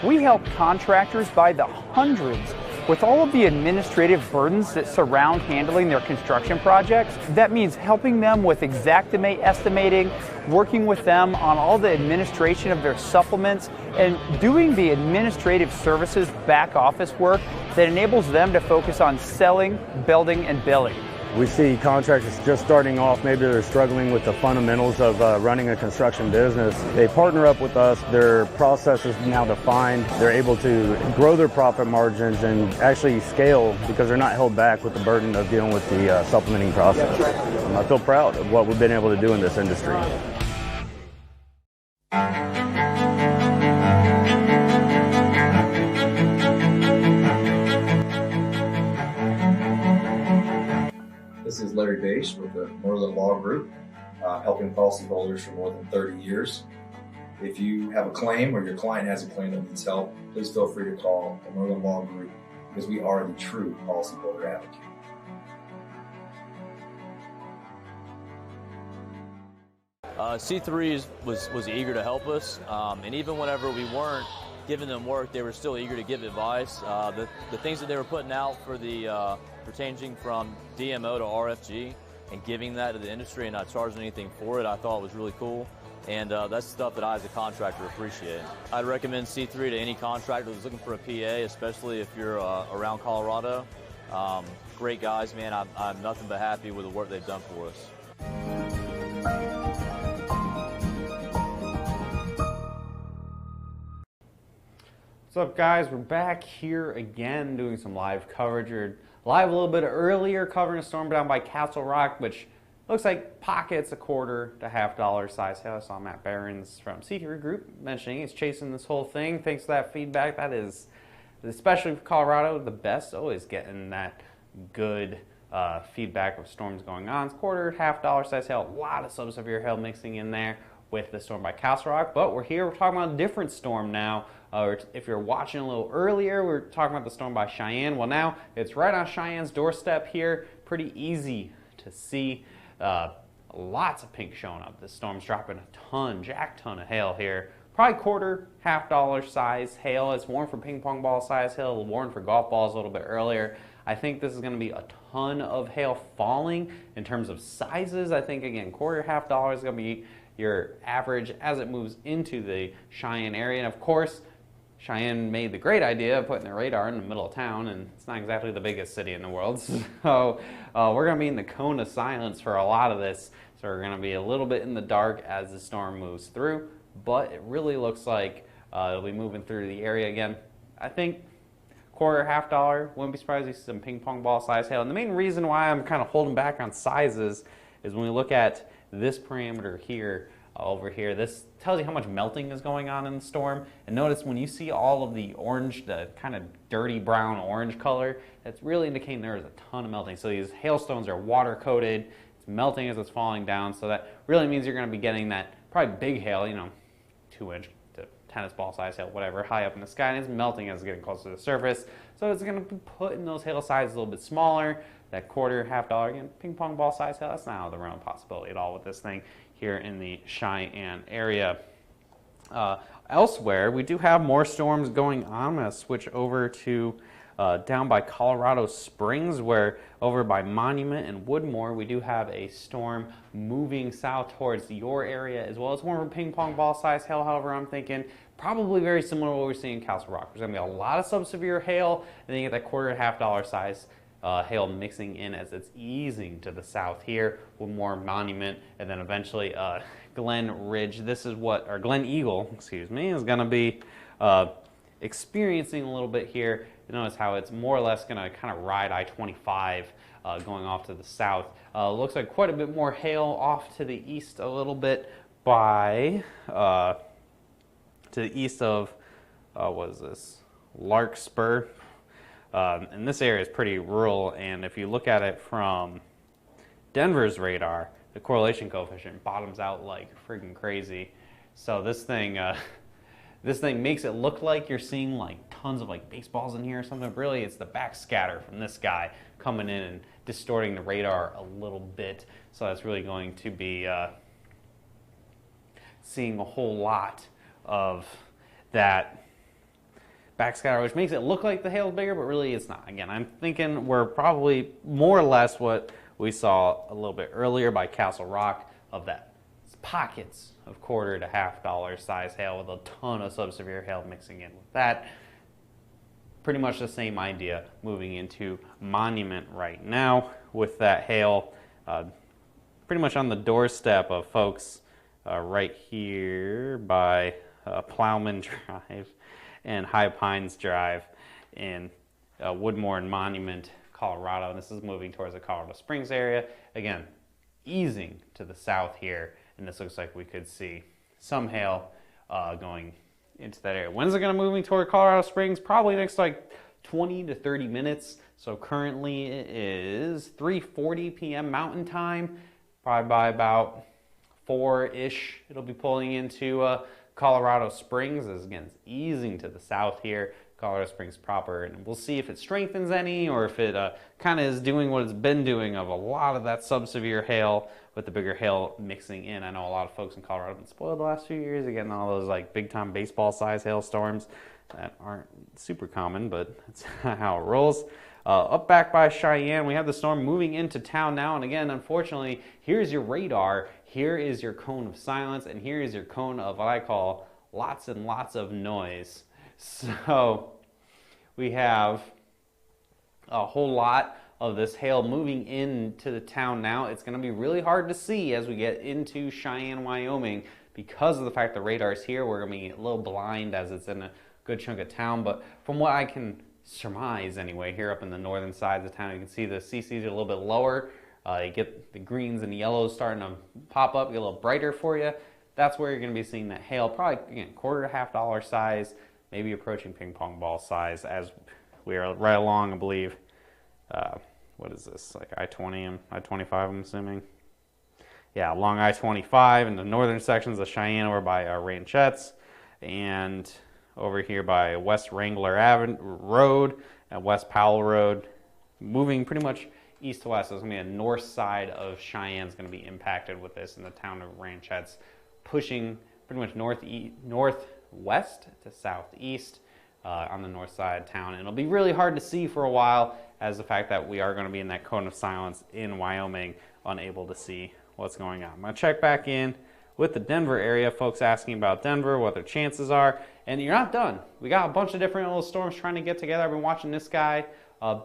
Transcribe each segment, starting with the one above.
We help contractors by the hundreds with all of the administrative burdens that surround handling their construction projects. That means helping them with exactimate estimating, working with them on all the administration of their supplements, and doing the administrative services back office work that enables them to focus on selling, building, and billing. We see contractors just starting off, maybe they're struggling with the fundamentals of running a construction business. They partner up with us, their process is now defined, they're able to grow their profit margins and actually scale because they're not held back with the burden of dealing with the supplementing process. I feel proud of what we've been able to do in this industry. This is Larry Bache with the Merlin Law Group, helping policyholders for more than 30 years. If you have a claim or your client has a claim that needs help, please feel free to call the Merlin Law Group because we are the true policyholder advocate. C3 was eager to help us, and even whenever we weren't giving them work, they were still eager to give advice. The things that they were putting out for the for changing from DMO to RFG and giving that to the industry and not charging anything for it, I thought was really cool. And that's stuff that I, as a contractor, appreciate. I'd recommend C3 to any contractor that's looking for a PA, especially if you're around Colorado. Great guys, man. I'm nothing but happy with the work they've done for us. What's up, guys? We're back here again doing some live coverage. We're live a little bit earlier covering a storm down by Castle Rock, which looks like pockets $1/4 to $half size hail. I saw Matt Behrens from C3 Group mentioning he's chasing this whole thing. Thanks for that feedback. That is, especially for Colorado, the best. Always getting that good feedback of storms going on. It's $1/4 to $half size hail. A lot of sub-severe hail mixing in there with the storm by Castle Rock, but we're talking about a different storm now. If you're watching a little earlier, we're talking about the storm by Cheyenne. Well, now it's right on Cheyenne's doorstep here. Pretty easy to see. Lots of pink showing up. This storm's dropping a jack ton of hail here. Probably $1/4, $half size hail. It's warned for ping pong ball size hail, warned for golf balls a little bit earlier. I think this is going to be a ton of hail falling in terms of sizes. I think, again, $1/4, $half is going to be your average as it moves into the Cheyenne area. And of course, Cheyenne made the great idea of putting their radar in the middle of town, and it's not exactly the biggest city in the world. So we're going to be in the cone of silence for a lot of this. So we're going to be a little bit in the dark as the storm moves through, but it really looks like it'll be moving through the area again. I think $1/4, $half, wouldn't be surprised to see some ping pong ball size hail. And the main reason why I'm kind of holding back on sizes is when we look at this parameter here, over here, this tells you how much melting is going on in the storm. And notice when you see all of the orange, the kind of dirty brown orange color, that's really indicating there is a ton of melting. So these hailstones are water coated, it's melting as it's falling down, so that really means you're going to be getting that probably big hail, 2-inch to tennis ball size hail, whatever, high up in the sky, and it's melting as it's getting closer to the surface. So it's going to be putting those hail sizes a little bit smaller. That $1/4, $half, again, ping pong ball size hail, that's not out of the realm of possibility at all with this thing here in the Cheyenne area. Elsewhere, we do have more storms going on. I'm going to switch over to down by Colorado Springs, where over by Monument and Woodmore, we do have a storm moving south towards your area, as well as more of a ping pong ball size hail. However, I'm thinking probably very similar to what we're seeing in Castle Rock. There's going to be a lot of subsevere hail, and then you get that $1.25 to $1 size hail mixing in as it's easing to the south here with more Monument, and then eventually Glen Ridge. This is what, or Glen Eagle, excuse me, is going to be experiencing a little bit here. You notice how it's more or less going to kind of ride I-25 going off to the south. Looks like quite a bit more hail off to the east a little bit by, to the east of, what is this, Larkspur. And this area is pretty rural, and if you look at it from Denver's radar, the correlation coefficient bottoms out like freaking crazy. So this thing makes it look like you're seeing like tons of like baseballs in here or something. Really, it's the backscatter from this guy coming in and distorting the radar a little bit. So that's really going to be seeing a whole lot of that backscatter, which makes it look like the hail's bigger, but really it's not. Again, I'm thinking we're probably more or less what we saw a little bit earlier by Castle Rock, of that pockets of $1.25 to $1.5 size hail with a ton of subsevere hail mixing in with that. Pretty much the same idea moving into Monument right now with that hail pretty much on the doorstep of folks right here by Plowman Drive and High Pines Drive in Woodmore and Monument, Colorado. And this is moving towards the Colorado Springs area. Again, easing to the south here, and this looks like we could see some hail going into that area. When's it going to moving toward Colorado Springs? Probably next like 20 to 30 minutes. So currently it is 3:40 p.m. Mountain Time. Probably by about 4-ish, it'll be pulling into Colorado Springs. As again, it's easing to the south here, Colorado Springs proper, and we'll see if it strengthens any or if it kind of is doing what it's been doing of a lot of that subsevere hail with the bigger hail mixing in. I know a lot of folks in Colorado have been spoiled the last few years getting all those like big time baseball size hailstorms that aren't super common, but that's how it rolls. Up back by Cheyenne, we have the storm moving into town now, and again, unfortunately, here's your radar, here is your cone of silence, and here is your cone of what I call lots and lots of noise. So we have a whole lot of this hail moving into the town now. It's going to be really hard to see as we get into Cheyenne, Wyoming, because of the fact the radar is here. We're going to be a little blind as it's in a good chunk of town, but from what I can surmise anyway, here up in the northern sides of town, you can see the CCs are a little bit lower. You get the greens and the yellows starting to pop up, get a little brighter for you. That's where you're going to be seeing that hail, probably again $1.25 to $1 size, maybe approaching ping pong ball size as we are right along, I believe. What is this, like I-20, I-25, I'm assuming? Yeah, along I-25 in the northern sections of Cheyenne over by Ranchettes, and over here by West Wrangler Avenue Road and West Powell Road, moving pretty much east to west. So it's going to be a north side of Cheyenne is going to be impacted with this, in the town of Ranchettes, pushing pretty much northwest to southeast on the north side of town. And it'll be really hard to see for a while, as the fact that we are going to be in that cone of silence in Wyoming, unable to see what's going on. I'm going to check back in with the Denver area. Folks asking about Denver, what their chances are. And you're not done. We got a bunch of different little storms trying to get together. I've been watching this guy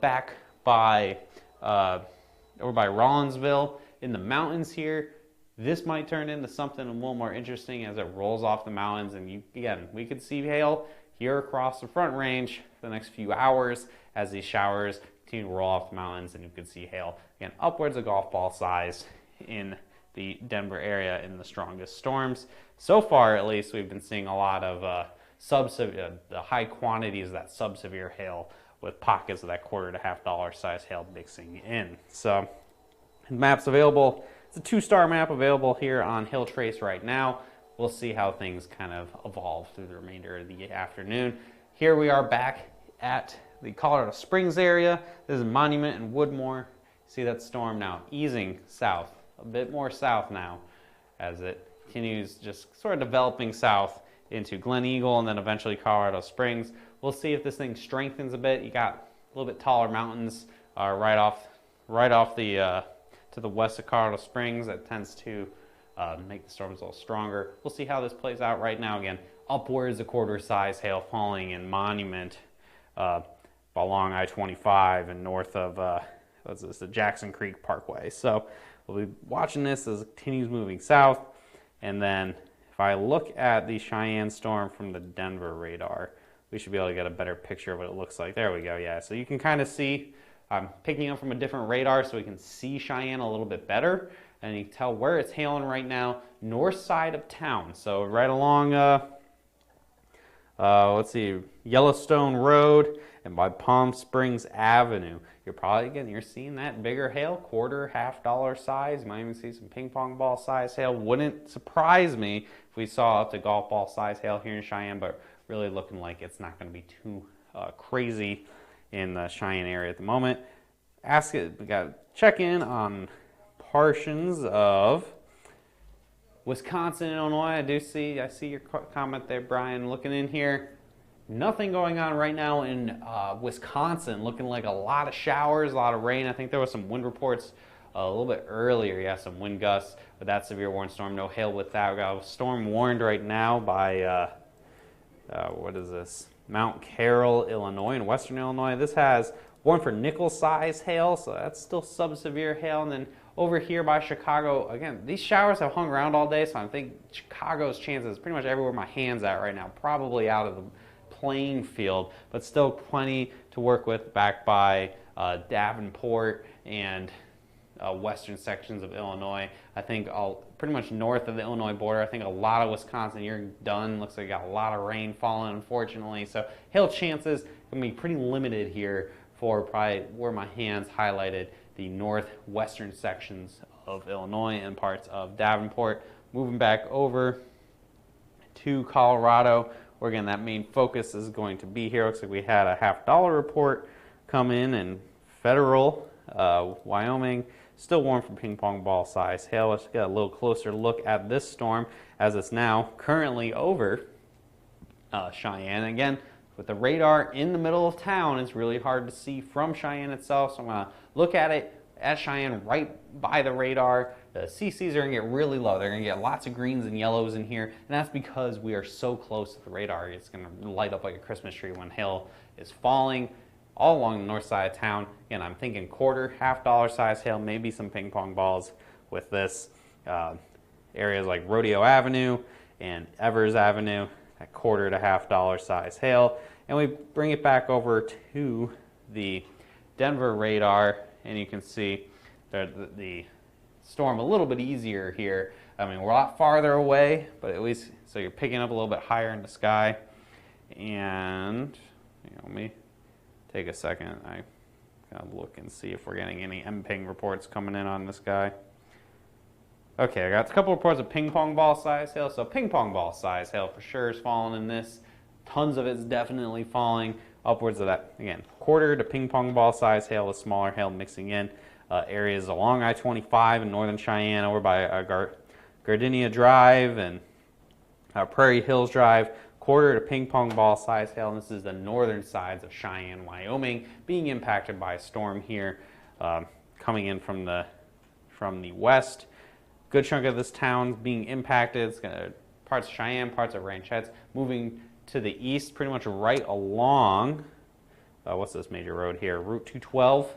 back by over by Rollinsville in the mountains here. This might turn into something a little more interesting as it rolls off the mountains. And again, we could see hail here across the Front Range for the next few hours as these showers continue to roll off the mountains, and you could see hail again upwards of golf ball size in the Denver area in the strongest storms. So far, at least, we've been seeing a lot of the high quantities of that subsevere hail with pockets of that $1.25 to $1 size hail mixing in. So the map's available. It's a 2-star map available here on Hill Trace right now. We'll see how things kind of evolve through the remainder of the afternoon. Here we are back at the Colorado Springs area. This is Monument and Woodmore. See that storm now easing south, a bit more south now, as it continues just sort of developing south into Glen Eagle and then eventually Colorado Springs. We'll see if this thing strengthens a bit. You got a little bit taller mountains right off the to the west of Colorado Springs. That tends to make the storms a little stronger. We'll see how this plays out. Right now, again, upwards of quarter size hail falling in Monument along I-25 and north of what's this, the Jackson Creek Parkway. So we'll be watching this as it continues moving south. And then if I look at the Cheyenne storm from the Denver radar, we should be able to get a better picture of what it looks like. There we go, yeah. So you can kind of see, I'm picking up from a different radar so we can see Cheyenne a little bit better. And you can tell where it's hailing right now, north side of town. So right along, let's see, Yellowstone Road and by Palm Springs Avenue. You're seeing that bigger hail, quarter, $half size. You might even see some ping pong ball size hail. Wouldn't surprise me if we saw up to golf ball size hail here in Cheyenne, but really looking like it's not going to be too crazy in the Cheyenne area at the moment. We got to check in on portions of Wisconsin and Illinois. I see your comment there, Brian. Looking in here, nothing going on right now in Wisconsin. Looking like a lot of showers, a lot of rain. I think there was some wind reports a little bit earlier. Yeah, some wind gusts, but that severe warning storm. No hail with that. We got a storm warned right now by what is this? Mount Carroll, Illinois, in western Illinois. This has warned for nickel size hail, so that's still sub-severe hail. And then over here by Chicago, again, these showers have hung around all day, so I think Chicago's chances pretty much everywhere my hand's at right now, probably out of the playing field, but still plenty to work with back by Davenport and western sections of Illinois. I think pretty much north of the Illinois border. I think a lot of Wisconsin, you're done. Looks like you got a lot of rain falling, unfortunately. So hail chances can be pretty limited here for probably where my hand's highlighted, the northwestern sections of Illinois and parts of Davenport. Moving back over to Colorado, where again that main focus is going to be here. Looks like we had a $half report come in Federal, Wyoming. Still warm for ping pong ball size hail. Let's get a little closer look at this storm as it's now currently over Cheyenne. Again, with the radar in the middle of town, it's really hard to see from Cheyenne itself. So I'm going to look at it at Cheyenne right by the radar. The CCs are going to get really low. They're going to get lots of greens and yellows in here. And that's because we are so close to the radar. It's going to light up like a Christmas tree when hail is falling all along the north side of town. Again, I'm thinking quarter, $half size hail, maybe some ping pong balls with this. Areas like Rodeo Avenue and Evers Avenue, at quarter to $half size hail. And we bring it back over to the Denver radar, and you can see the storm a little bit easier here. I mean, we're a lot farther away, but at least, so you're picking up a little bit higher in the sky. And, let me take a second. I gotta look and see if we're getting any MPing reports coming in on this guy. Okay, I got a couple reports of ping pong ball size hail. So ping pong ball size hail for sure is falling in this. Tons of it's definitely falling upwards of that. Again, quarter to ping pong ball size hail with smaller hail mixing in. Areas along I-25 in northern Cheyenne over by Gardenia Drive and Prairie Hills Drive. Quarter to ping pong ball size hail, and this is the northern sides of Cheyenne, Wyoming, being impacted by a storm here coming in from the west. Good chunk of this town being impacted. It's gonna, parts of Cheyenne, parts of Ranchettes, moving to the east, pretty much right along, what's this major road here? Route 212.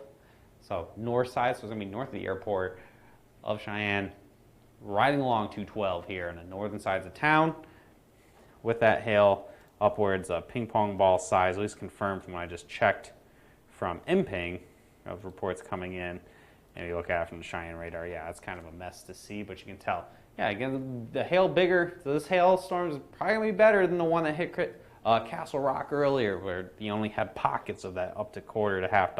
So north side, so it's gonna be north of the airport of Cheyenne, riding along 212 here on the northern sides of town. With that hail upwards of ping pong ball size, at least confirmed from what I just checked from MPing of reports coming in. And you look at it from the Cheyenne radar, yeah, it's kind of a mess to see, but you can tell. Yeah, again, the hail bigger, so this hailstorm is probably going to be better than the one that hit Castle Rock earlier, where you only had pockets of that up to quarter to $half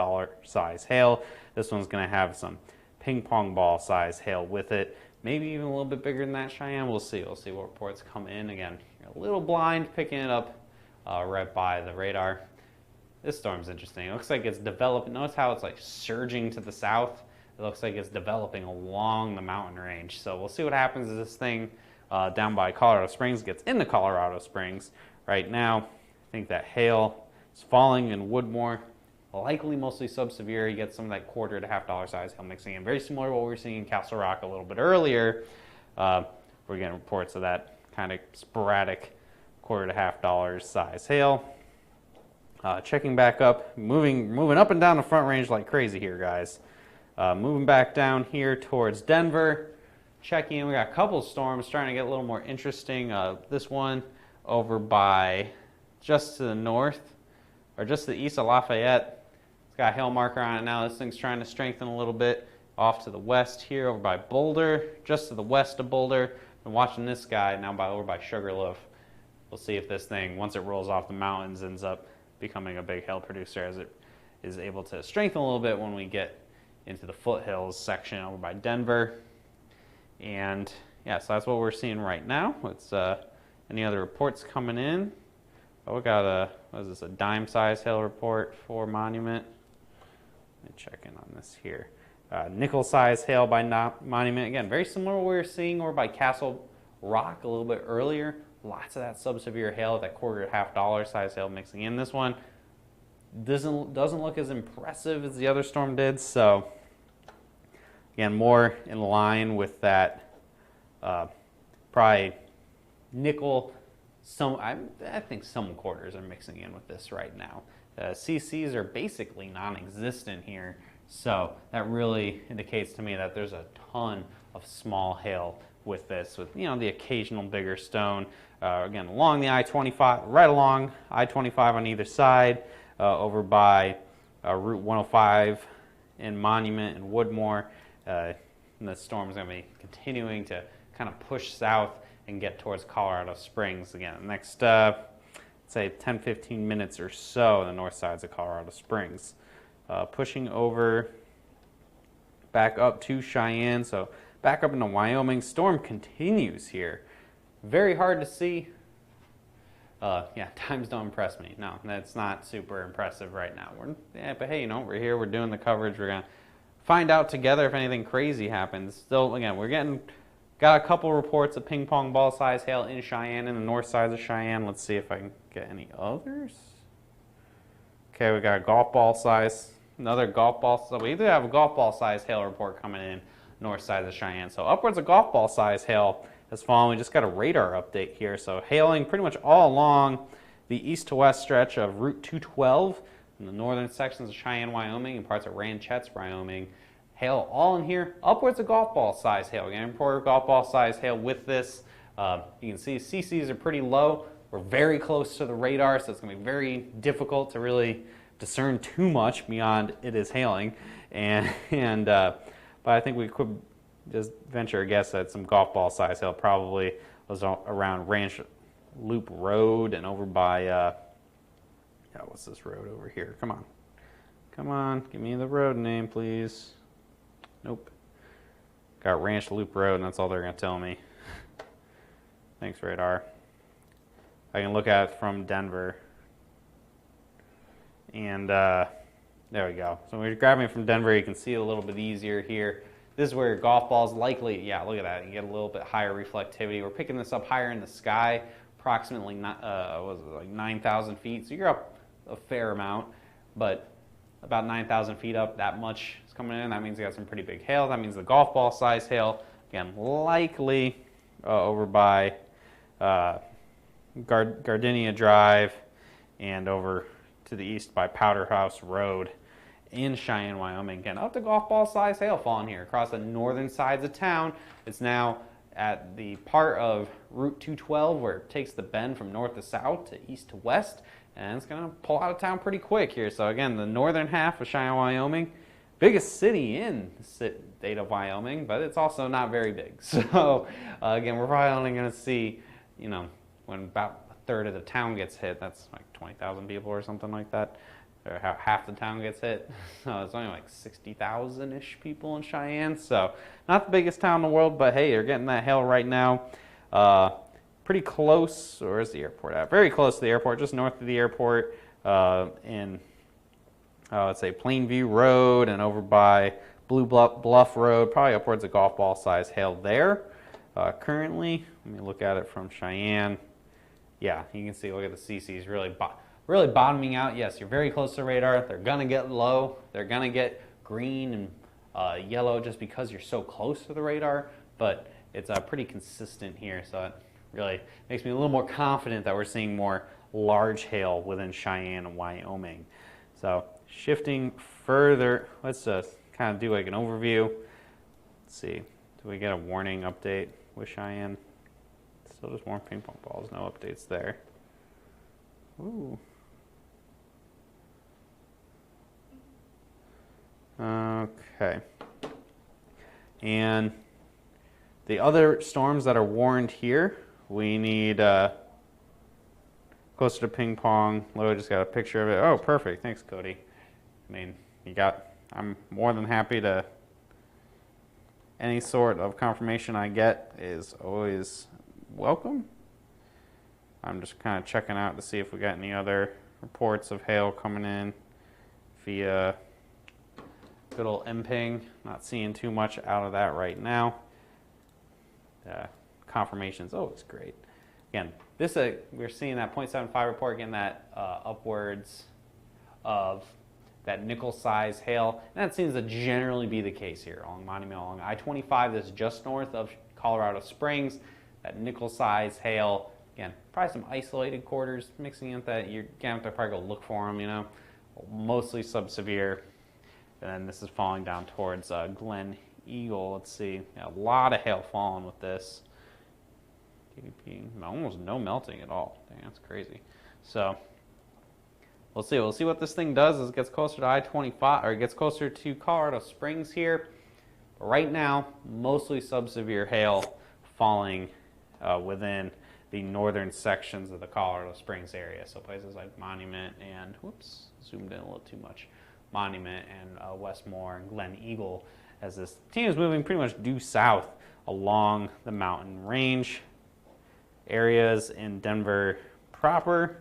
size hail. This one's going to have some ping pong ball size hail with it. Maybe even a little bit bigger than that, Cheyenne. We'll see. We'll see what reports come in. Again, you're a little blind picking it up right by the radar. This storm's interesting. It looks like it's developing. Notice how it's like surging to the south. It looks like it's developing along the mountain range. So we'll see what happens as this thing down by Colorado Springs gets into Colorado Springs. Right now, I think that hail is falling in Woodmore. Likely mostly sub-severe. You get some of that quarter to $half size hail mixing in. Very similar to what we were seeing in Castle Rock a little bit earlier. We're getting reports of that kind of sporadic $1 to $1.50 size hail. Checking back up, moving up and down the Front Range like crazy here, guys. Moving back down here towards Denver. Checking in, we got a couple of storms trying to get a little more interesting. This one over by just to the north, or just to the east of Lafayette. It's got a hail marker on it now. This thing's trying to strengthen a little bit. Off to the west here, over by Boulder, just to the west of Boulder. I'm watching this guy now over by Sugarloaf. We'll see if this thing, once it rolls off the mountains, ends up becoming a big hail producer, as it is able to strengthen a little bit when we get into the foothills section over by Denver. And yeah, so that's what we're seeing right now. Let's any other reports coming in? Oh, we got what is this, a dime size hail report for Monument. Let me check in on this here. Nickel size hail by Monument. Again, very similar to what we were seeing over by Castle Rock a little bit earlier. Lots of that sub-severe hail, that $1 to $1.50 size hail mixing in. This one doesn't look as impressive as the other storm did. So again, more in line with that probably nickel. I think some quarters are mixing in with this right now. CCs are basically non-existent here. So that really indicates to me that there's a ton of small hail with this, with the occasional bigger stone. Again, along the I-25, right along I-25 on either side, over by Route 105 in Monument and Woodmore. And the storm is going to be continuing to kind of push south and get towards Colorado Springs. Again, next, say 10-15 minutes or so on the north sides of Colorado Springs. Pushing over back up to Cheyenne, so back up into Wyoming. Storm continues here. Very hard to see. Yeah, times don't impress me. No, that's not super impressive right now. But hey, we're here, we're doing the coverage. We're going to find out together if anything crazy happens. Still, again, got a couple reports of ping pong ball size hail in Cheyenne, in the north sides of Cheyenne. Let's see if I can get any others. Okay, we got a golf ball size, another golf ball. So we either have a golf ball size hail report coming in north side of Cheyenne. So upwards of golf ball size hail has fallen. We just got a radar update here. So hailing pretty much all along the east to west stretch of Route 212 in the northern sections of Cheyenne, Wyoming, and parts of Ranchetz, Wyoming. Hail all in here, upwards of golf ball size hail. Again, reported golf ball size hail with this. You can see CCs are pretty low. We're very close to the radar, so it's going to be very difficult to really discern too much beyond it is hailing. But I think we could just venture a guess that some golf ball size hail probably was around Ranch Loop Road and over by, what's this road over here? Come on, give me the road name, please. Nope. Got Ranch Loop Road, and that's all they're going to tell me. Thanks, radar. I can look at it from Denver. And there we go. So when you're grabbing it from Denver, you can see it a little bit easier here. This is where your golf ball's likely, yeah, look at that. You get a little bit higher reflectivity. We're picking this up higher in the sky, approximately 9,000 feet. So you're up a fair amount, but about 9,000 feet up, that much is coming in. That means you got some pretty big hail. That means the golf ball size hail, again, likely over by Gardenia Drive and over to the east by Powder House Road in Cheyenne, Wyoming. Again, up to golf ball size hail falling here across the northern sides of town. It's now at the part of Route 212 where it takes the bend from north to south to east to west, and it's going to pull out of town pretty quick here. So again, the northern half of Cheyenne, Wyoming, biggest city in the state of Wyoming, but it's also not very big. So again, we're probably only going to see, when about a third of the town gets hit. That's like 20,000 people or something like that. Or half the town gets hit. So it's only like 60,000-ish people in Cheyenne. So not the biggest town in the world, but hey, you're getting that hail right now. Pretty close, or where's the airport at? Very close to the airport, just north of the airport in, let's say, Plainview Road and over by Blue Bluff Road, probably upwards of golf ball size hail there. Currently, let me look at it from Cheyenne. Yeah, you can see, look at the CCs really bottoming out. Yes, you're very close to radar. They're going to get low. They're going to get green and yellow just because you're so close to the radar, but it's pretty consistent here, so it really makes me a little more confident that we're seeing more large hail within Cheyenne and Wyoming. So shifting further, let's kind of do like an overview. Let's see, do we get a warning update with Cheyenne? Still just more ping pong balls, no updates there. Ooh. Okay. And the other storms that are warned here, we need closer to ping pong. Lou just got a picture of it. Oh, perfect. Thanks, Cody. I mean, I'm more than happy to, any sort of confirmation I get is always welcome. I'm just kind of checking out to see if we got any other reports of hail coming in via good old MPing. Not seeing too much out of that right now. Confirmation's always great. Again, we're seeing that 0.75 report, again, that upwards of that nickel size hail. And that seems to generally be the case here along Monument, along I-25. This is just north of Colorado Springs. That nickel size hail, again, probably some isolated quarters mixing in that. You're going to have to probably go look for them, you know. Mostly subsevere. And then this is falling down towards Glen Eagle. Let's see, a lot of hail falling with this. Almost no melting at all. Dang, that's crazy. So we'll see. We'll see what this thing does as it gets closer to I-25, or it gets closer to Colorado Springs here. But right now, mostly subsevere hail falling within the northern sections of the Colorado Springs area. So places like Monument and, whoops, zoomed in a little too much. Monument and Westmore and Glen Eagle, as this team is moving pretty much due south along the mountain range. Areas in Denver proper.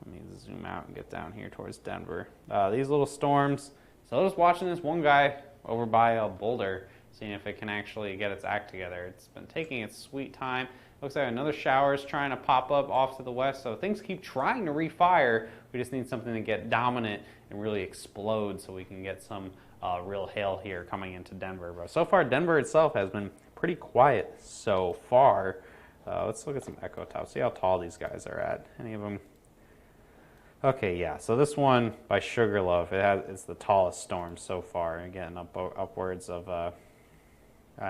Let me zoom out and get down here towards Denver. These little storms. So just watching this one guy over by Boulder, seeing if it can actually get its act together. It's been taking its sweet time. Looks like another shower is trying to pop up off to the west, so things keep trying to refire. We just need something to get dominant and really explode so we can get some real hail here coming into Denver. But so far, Denver itself has been pretty quiet so far. Let's look at some echo tops, see how tall these guys are at. Any of them? Okay, yeah, so this one by Sugarloaf, it's the tallest storm so far. Again, upwards of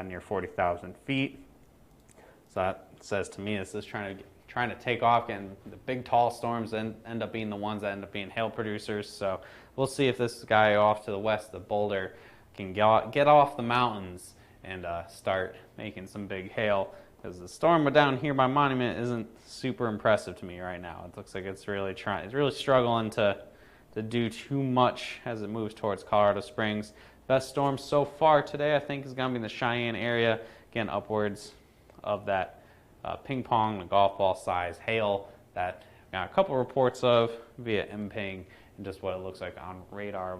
near 40,000 feet. So that says to me this is trying to take off, and the big tall storms end up being the ones that end up being hail producers. So we'll see if this guy off to the west, the Boulder, can get off the mountains and start making some big hail. Because the storm down here by Monument isn't super impressive to me right now. It looks like it's really struggling to do too much as it moves towards Colorado Springs. Best storm so far today, I think, is going to be in the Cheyenne area. Again, upwards of that ping pong, the golf ball size hail that got a couple reports of via MPing and just what it looks like on radar.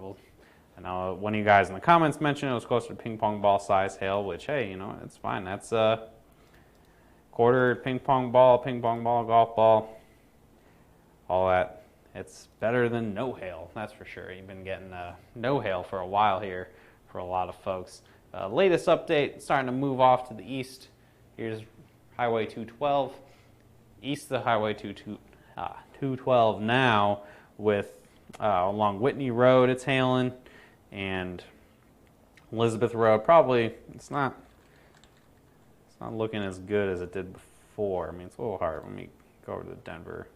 I know one of you guys in the comments mentioned it was closer to ping pong ball size hail, which, hey, you know, it's fine. That's quarter ping pong ball, golf ball, all that. It's better than no hail, that's for sure. You've been getting no hail for a while here for a lot of folks. Latest update, starting to move off to the east. Here's Highway 212, east of the Highway 212 now with along Whitney Road it's hailing, and Elizabeth Road probably, it's not looking as good as it did before. I mean, it's a little hard. Let me go over to Denver.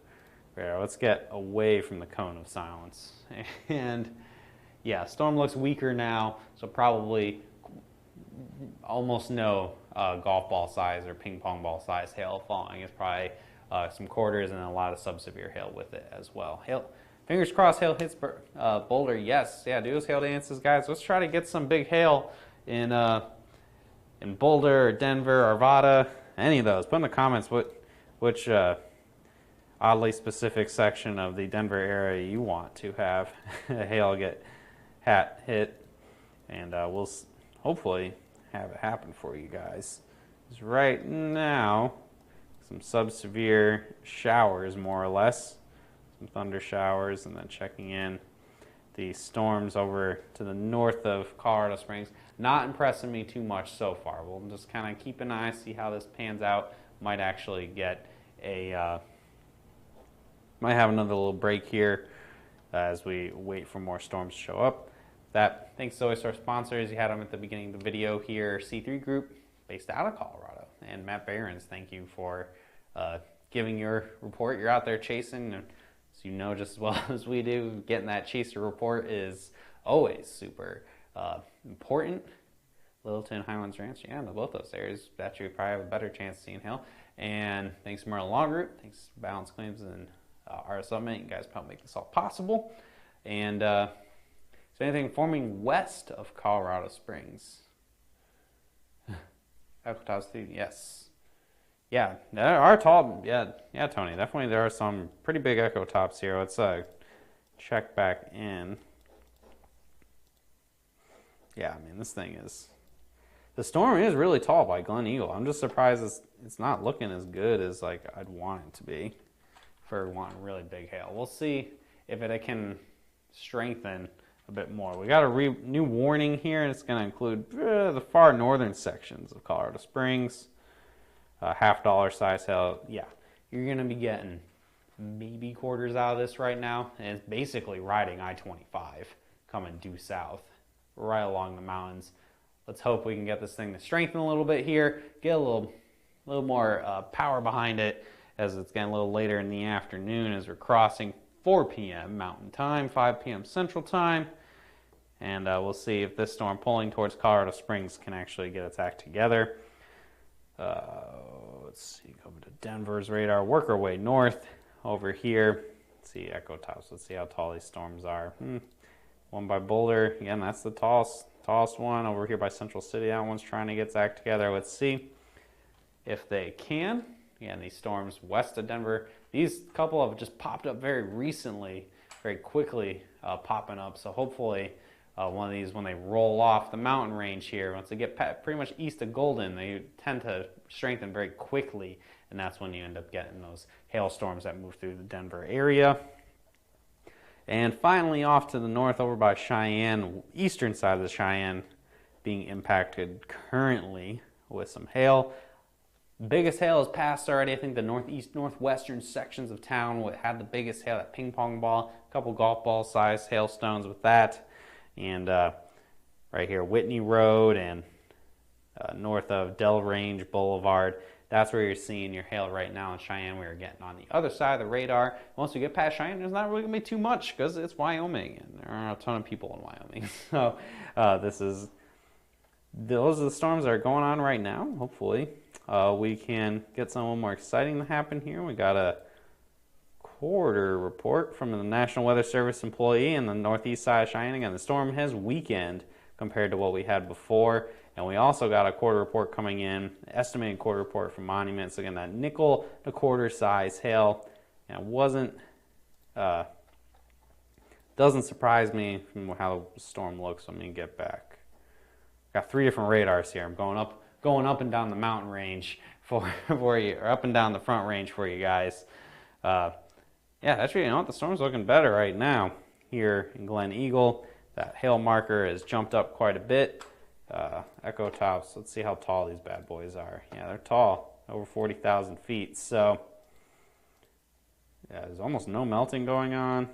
Right, let's get away from the cone of silence. And yeah, storm looks weaker now, so probably almost no golf ball size or ping pong ball size hail falling. It's probably some quarters and a lot of subsevere hail with it as well. Hail, fingers crossed hail hits Boulder. Yes, yeah, do those hail dances, guys. Let's try to get some big hail in Boulder or Denver, Arvada, any of those. Put in the comments which oddly specific section of the Denver area you want to have hail get hit, and we'll hopefully have it happen for you guys. Because right now, some subsevere showers more or less, some thunder showers, and then checking in the storms over to the north of Colorado Springs. Not impressing me too much so far. We'll just kind of keep an eye, see how this pans out. might actually get might have another little break here as we wait for more storms to show up. Thanks always to our sponsors. You had them at the beginning of the video here. C3 Group, based out of Colorado, and Matt Behrens. Thank you for giving your report. You're out there chasing, and as you know just as well as we do, getting that chaser report is always super important. Littleton, Highlands Ranch, yeah, in both those areas, that you probably have a better chance of seeing hail. And thanks to Merlin Law Group, thanks to Balance Claims and our Summit, you guys help make this all possible. And is there anything forming west of Colorado Springs? Equitas, yes. Yeah, there are tall, yeah, Tony, definitely there are some pretty big echo tops here. Let's check back in. Yeah, I mean, this thing is, the storm is really tall by Glen Eagle. I'm just surprised it's not looking as good as like I'd want it to be for wanting really big hail. We'll see if it can strengthen a bit more. We got a new warning here, and it's going to include the far northern sections of Colorado Springs. $50 size hail. Yeah, you're going to be getting maybe quarters out of this right now, and it's basically riding I-25 coming due south right along the mountains. Let's hope we can get this thing to strengthen a little bit here, get a little more power behind it as it's getting a little later in the afternoon as we're crossing 4 p.m. Mountain Time, 5 p.m. Central Time. And we'll see if this storm pulling towards Colorado Springs can actually get its act together. Let's see, go to Denver's radar, work our way north over here. Let's see, echo tops. Let's see how tall these storms are. One by Boulder. Again, that's the tallest one. Over here by Central City, that one's trying to get its act together. Let's see if they can. Again, these storms west of Denver, these couple have just popped up very recently, very quickly popping up. So hopefully one of these, when they roll off the mountain range here, once they get pretty much east of Golden, they tend to strengthen very quickly. And that's when you end up getting those hailstorms that move through the Denver area. And finally, off to the north over by Cheyenne, eastern side of the Cheyenne being impacted currently with some hail. Biggest hail is passed already. I think the northwestern sections of town had the biggest hail, that ping pong ball, a couple golf ball size hailstones with that. And right here, Whitney Road and north of Del Range Boulevard. That's where you're seeing your hail right now in Cheyenne. We are getting on the other side of the radar. Once we get past Cheyenne, there's not really going to be too much because it's Wyoming, and there are a ton of people in Wyoming. So those are the storms that are going on right now. Hopefully we can get something more exciting to happen here. We got a quarter report from the National Weather Service employee in the northeast side of Cheyenne. Again, the storm has weakened compared to what we had before. And we also got a quarter report coming in, estimated quarter report from Monuments. Again, that nickel to quarter size hail. And it wasn't, doesn't surprise me from how the storm looks. Let me get back. Got 3 different radars here. I'm going up and down the mountain range for you, or up and down the front range for you guys. Yeah, actually, you know what? The storm's looking better right now here in Glen Eagle. That hail marker has jumped up quite a bit. Echo tops, let's see how tall these bad boys are. Yeah, they're tall, over 40,000 feet. So, yeah, there's almost no melting going on.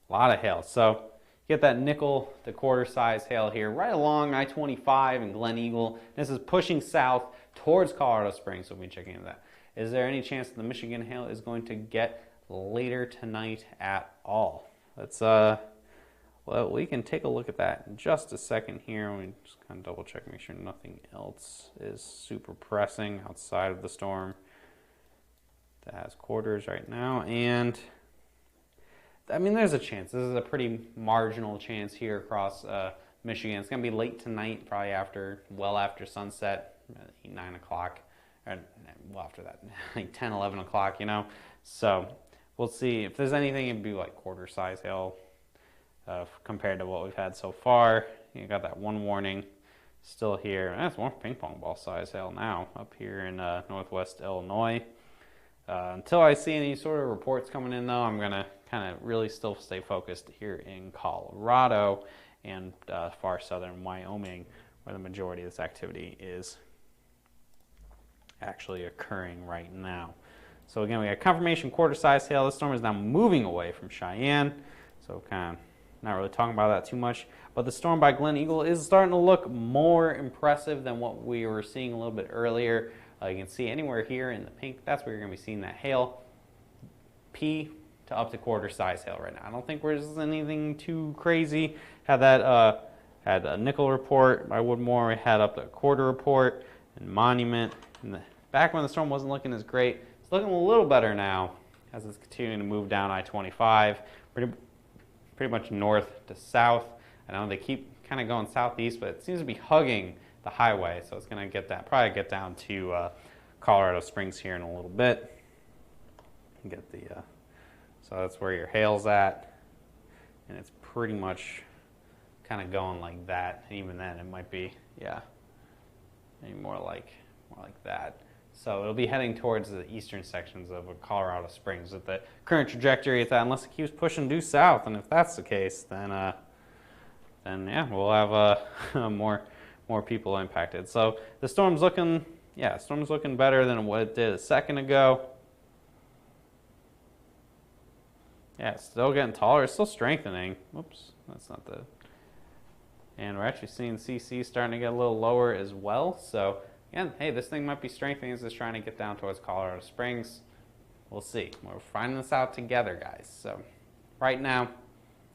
A lot of hail. So, get that nickel to quarter size hail here right along I-25 and Glen Eagle. This is pushing south towards Colorado Springs, so we'll be checking into that. Is there any chance that the Michigan hail is going to get later tonight at all? Let's well, we can take a look at that in just a second here. We just kind of double check, make sure nothing else is super pressing outside of the storm that has quarters right now. And I mean, there's a chance. This is a pretty marginal chance here across Michigan. It's going to be late tonight, probably well after sunset, 8, 9 o'clock, or well after that, like 10, 11 o'clock, you know. So we'll see. If there's anything, it'd be like quarter size hail. Compared to what we've had so far. You got that one warning still here. That's one ping pong ball size hail now up here in northwest Illinois. Until I see any sort of reports coming in, though, I'm going to kind of really still stay focused here in Colorado and far southern Wyoming, where the majority of this activity is actually occurring right now. So again, we got confirmation quarter-size hail. This storm is now moving away from Cheyenne, so kind of not really talking about that too much. But the storm by Glen Eagle is starting to look more impressive than what we were seeing a little bit earlier. You can see anywhere here in the pink, that's where you're going to be seeing that hail. P to up to quarter-size hail right now. I don't think there's anything too crazy. Had a nickel report by Woodmore. We had up to a quarter report and Monument. And back when the storm wasn't looking as great, it's looking a little better now as it's continuing to move down I-25, pretty much north to south. I know they keep kind of going southeast, but it seems to be hugging the highway, so it's going to probably get down to Colorado Springs here in a little bit. Get the so that's where your hail's at, and it's pretty much kind of going like that. And even then, it might be maybe more like that. So it'll be heading towards the eastern sections of Colorado Springs with the current trajectory at that, unless it keeps pushing due south. And if that's the case, then yeah, we'll have more people impacted. So the storm's looking better than what it did a second ago. Yeah, it's still getting taller. It's still strengthening. Oops, that's not the. And we're actually seeing CC starting to get a little lower as well. So again, hey, this thing might be strengthening as it's trying to get down towards Colorado Springs. We'll see. We're finding this out together, guys. So right now,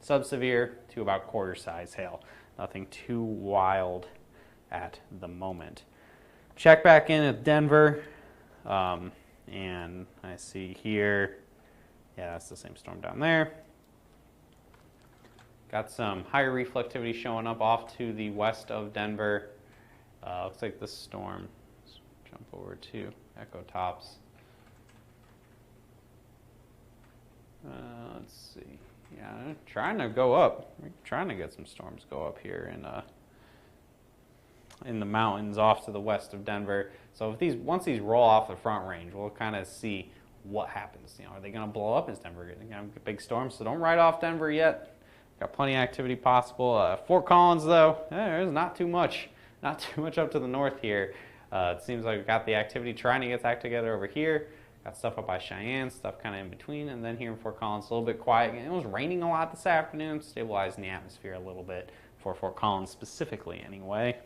subsevere to about quarter-size hail. Nothing too wild at the moment. Check back in at Denver, and I see here, yeah, that's the same storm down there. Got some higher reflectivity showing up off to the west of Denver. Looks like this storm, let's jump over to Echo Tops. Let's see. Yeah, trying to go up. We're trying to get some storms go up here in the mountains off to the west of Denver. So if once these roll off the front range, we'll kind of see what happens. Are they going to blow up? Is Denver going to have a big storm? So don't write off Denver yet. Got plenty of activity possible. Fort Collins, though, there's not too much up to the north here. It seems like we've got the activity trying to get its act together over here. Got stuff up by Cheyenne, stuff kind of in between, and then here in Fort Collins, a little bit quiet. It was raining a lot this afternoon, stabilizing the atmosphere a little bit for Fort Collins specifically anyway.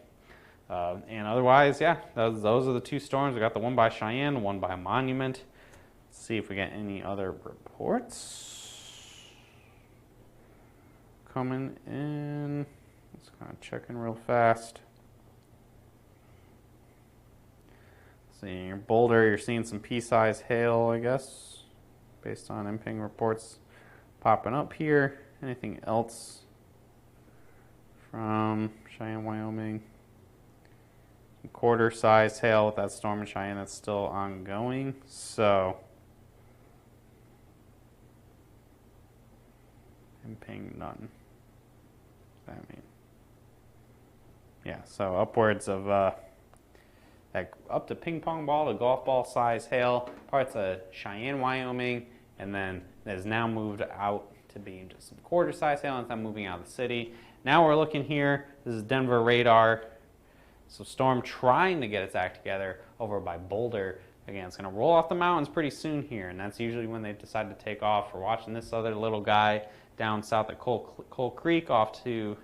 And otherwise, yeah, those are the two storms. We got the one by Cheyenne, one by Monument. Let's see if we get any other reports coming in. Let's kind of check in real fast. See, your Boulder, you're seeing some pea-size hail, I guess, based on MPing reports popping up here. Anything else from Cheyenne, Wyoming? Quarter-size hail with that storm in Cheyenne that's still ongoing. So, MPing none. What does that mean? Yeah, so upwards of up to ping pong ball to golf ball size hail, parts of Cheyenne, Wyoming, and then it has now moved out to be just some quarter size hail, and it's not moving out of the city. Now we're looking here, this is Denver radar. So storm trying to get its act together over by Boulder. Again, it's going to roll off the mountains pretty soon here, and that's usually when they decide to take off. We're watching this other little guy down south at Coal Creek off to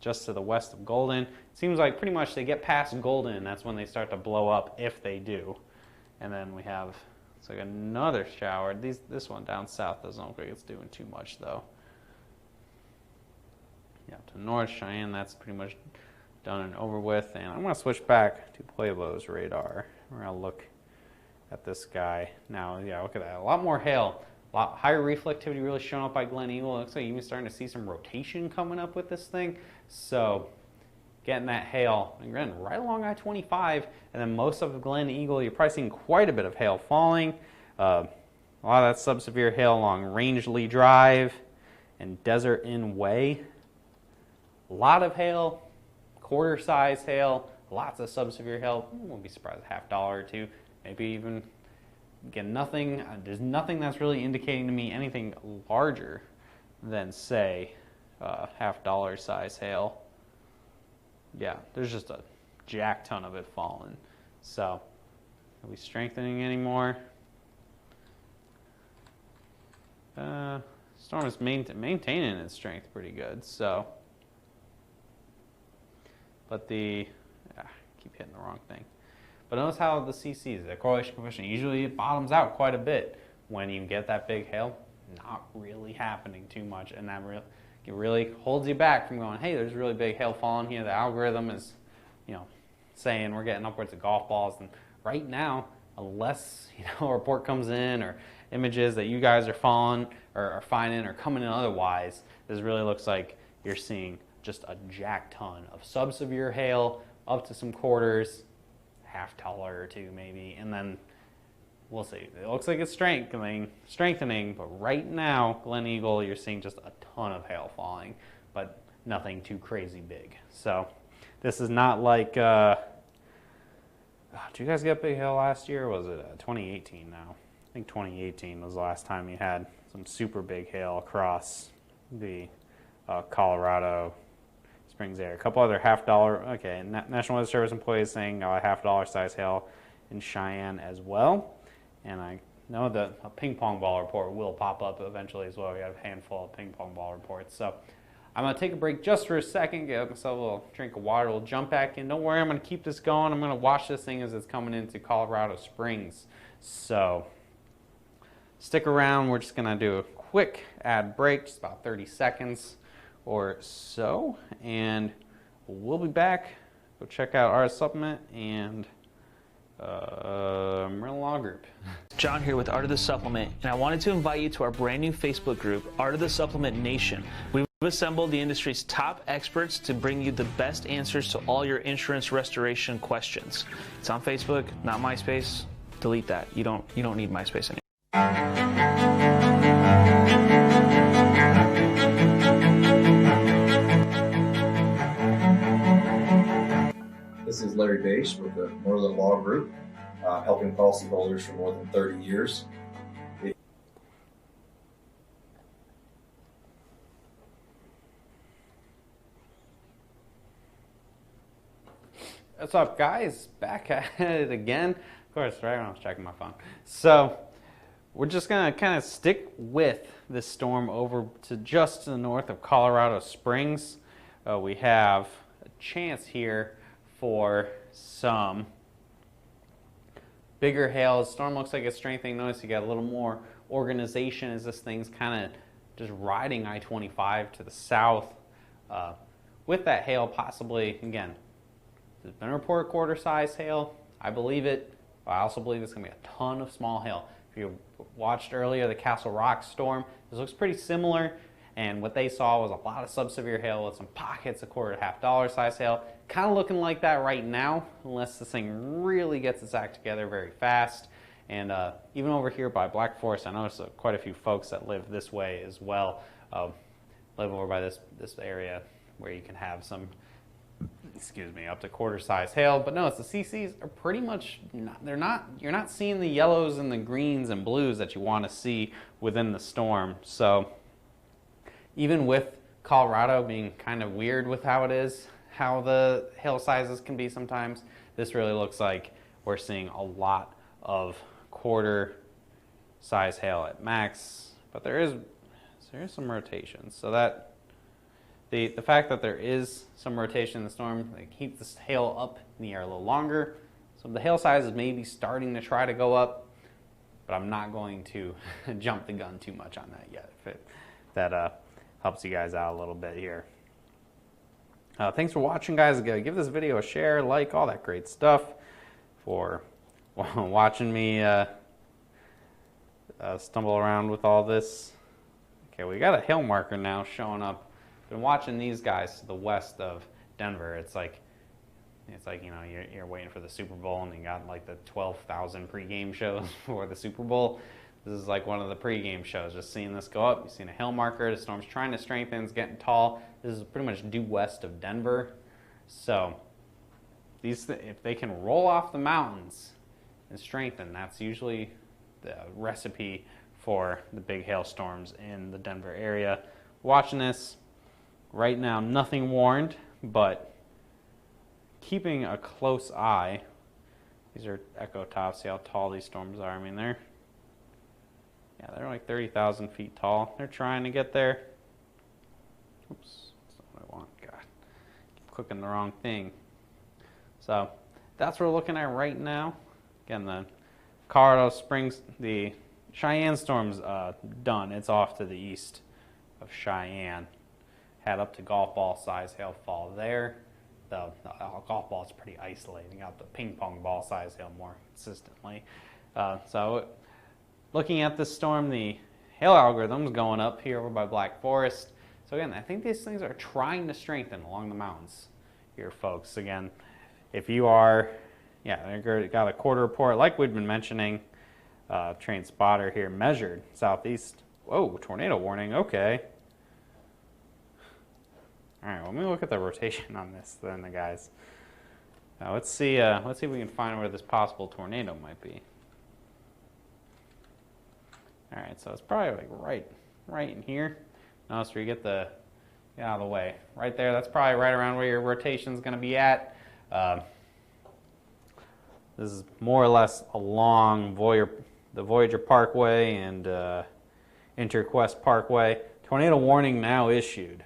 just to the west of Golden. It seems like pretty much they get past Golden, and that's when they start to blow up, if they do. And then we have, it's like another shower. This one down south doesn't look like it's doing too much, though. Yeah, to North Cheyenne, that's pretty much done and over with. And I'm going to switch back to Pueblo's radar. We're going to look at this guy. Now, yeah, look at that. A lot more hail. A lot higher reflectivity really showing up by Glen Eagle. It looks like you're even starting to see some rotation coming up with this thing. So getting that hail, again, right along I-25, and then most of Glen Eagle, you're probably seeing quite a bit of hail falling. A lot of that subsevere hail along Rangeley Drive and Desert Inn Way. A lot of hail, quarter-size hail, lots of subsevere hail. I wouldn't be surprised $50 or two, maybe even. Again, nothing. There's nothing that's really indicating to me anything larger than, say, $50 size hail. Yeah, there's just a jack ton of it falling. So, are we strengthening anymore? Storm is maintaining its strength pretty good, so. But I keep hitting the wrong thing. But notice how the CCs, the correlation coefficient, usually it bottoms out quite a bit when you get that big hail. Not really happening too much, and that really holds you back from going, hey, there's really big hail falling here. The algorithm is, saying we're getting upwards of golf balls, and right now, unless a report comes in or images that you guys are finding or coming in otherwise, this really looks like you're seeing just a jack ton of sub-severe hail up to some quarters, half dollar or two maybe, and then we'll see. It looks like it's strengthening, but right now, Glen Eagle, you're seeing just a ton of hail falling, but nothing too crazy big. So this is not like, did you guys get big hail last year? Or was it 2018 now? I think 2018 was the last time you had some super big hail across the Colorado Springs area. A couple other $50, okay, National Weather Service employees saying $50 size hail in Cheyenne as well. And I know that a ping pong ball report will pop up eventually as well. We have a handful of ping pong ball reports. So I'm going to take a break just for a second, get myself a little drink of water, we'll jump back in. Don't worry, I'm going to keep this going. I'm going to watch this thing as it's coming into Colorado Springs. So stick around. We're just going to do a quick ad break, just about 30 seconds or so. And we'll be back. Go check out our supplement and Marine Law Group. John here with Art of the Supplement, and I wanted to invite you to our brand new Facebook group, Art of the Supplement Nation. We've assembled the industry's top experts to bring you the best answers to all your insurance restoration questions. It's on Facebook, not MySpace. Delete that. You don't need MySpace anymore. This is Larry Bache with the Untitled Law Group, helping policyholders for more than 30 years. What's up, guys? Back at it again. Of course, right when I was checking my phone. So we're just going to kind of stick with this storm over to just to the north of Colorado Springs. We have a chance here for some bigger hail. The storm looks like it's strengthening. Notice you got a little more organization as this thing's kind of just riding I-25 to the south. With that hail, possibly, again, there's been reported quarter-size hail. I believe it. I also believe it's going to be a ton of small hail. If you watched earlier the Castle Rock storm, this looks pretty similar. And what they saw was a lot of sub-severe hail with some pockets of quarter to $50 size hail. Kind of looking like that right now, unless this thing really gets its act together very fast. And even over here by Black Forest, I noticed quite a few folks that live this way as well. Live over by this area where you can have some, up to quarter size hail. But notice the CCs are pretty much you're not seeing the yellows and the greens and blues that you want to see within the storm. So even with Colorado being kind of weird with how it is, how the hail sizes can be sometimes, this really looks like we're seeing a lot of quarter size hail at max, but there is some rotation. So that the fact that there is some rotation in the storm, they keep this hail up in the air a little longer. So the hail size is maybe starting to try to go up, but I'm not going to jump the gun too much on that yet. If that helps you guys out a little bit here. Thanks for watching, guys. Give this video a share, like, all that great stuff. For watching me stumble around with all this. Okay, we got a hail marker now showing up. Been watching these guys to the west of Denver. It's like you're waiting for the Super Bowl and you got like the 12,000 pregame shows for the Super Bowl. This is like one of the pregame shows. Just seeing this go up, you've seen a hail marker. The storm's trying to strengthen, it's getting tall. This is pretty much due west of Denver. So if they can roll off the mountains and strengthen, that's usually the recipe for the big hailstorms in the Denver area. Watching this right now, nothing warned, but keeping a close eye These are echo tops. See how tall these storms are. I mean, they're like 30,000 feet tall. They're trying to get there. Oops, that's not what I want. God, keep clicking the wrong thing. So that's what we're looking at right now. Again, the Colorado Springs, the Cheyenne storm's done. It's off to the east of Cheyenne. Had up to golf ball size hail fall there. The golf ball is pretty isolating. Got the ping pong ball size hail more consistently. So looking at this storm, the hail algorithm's going up here over by Black Forest. So again, I think these things are trying to strengthen along the mountains here, folks. Again, if you are, they got a quarter report like we've been mentioning. Train spotter here measured southeast. Whoa, tornado warning. Okay. All right, well, let me look at the rotation on this then, guys. Now let's see if we can find where this possible tornado might be. All right, so it's probably like right in here. Notice where you get out of the way. Right there, that's probably right around where your rotation is going to be at. This is more or less along the Voyager Parkway and Interquest Parkway. Tornado warning now issued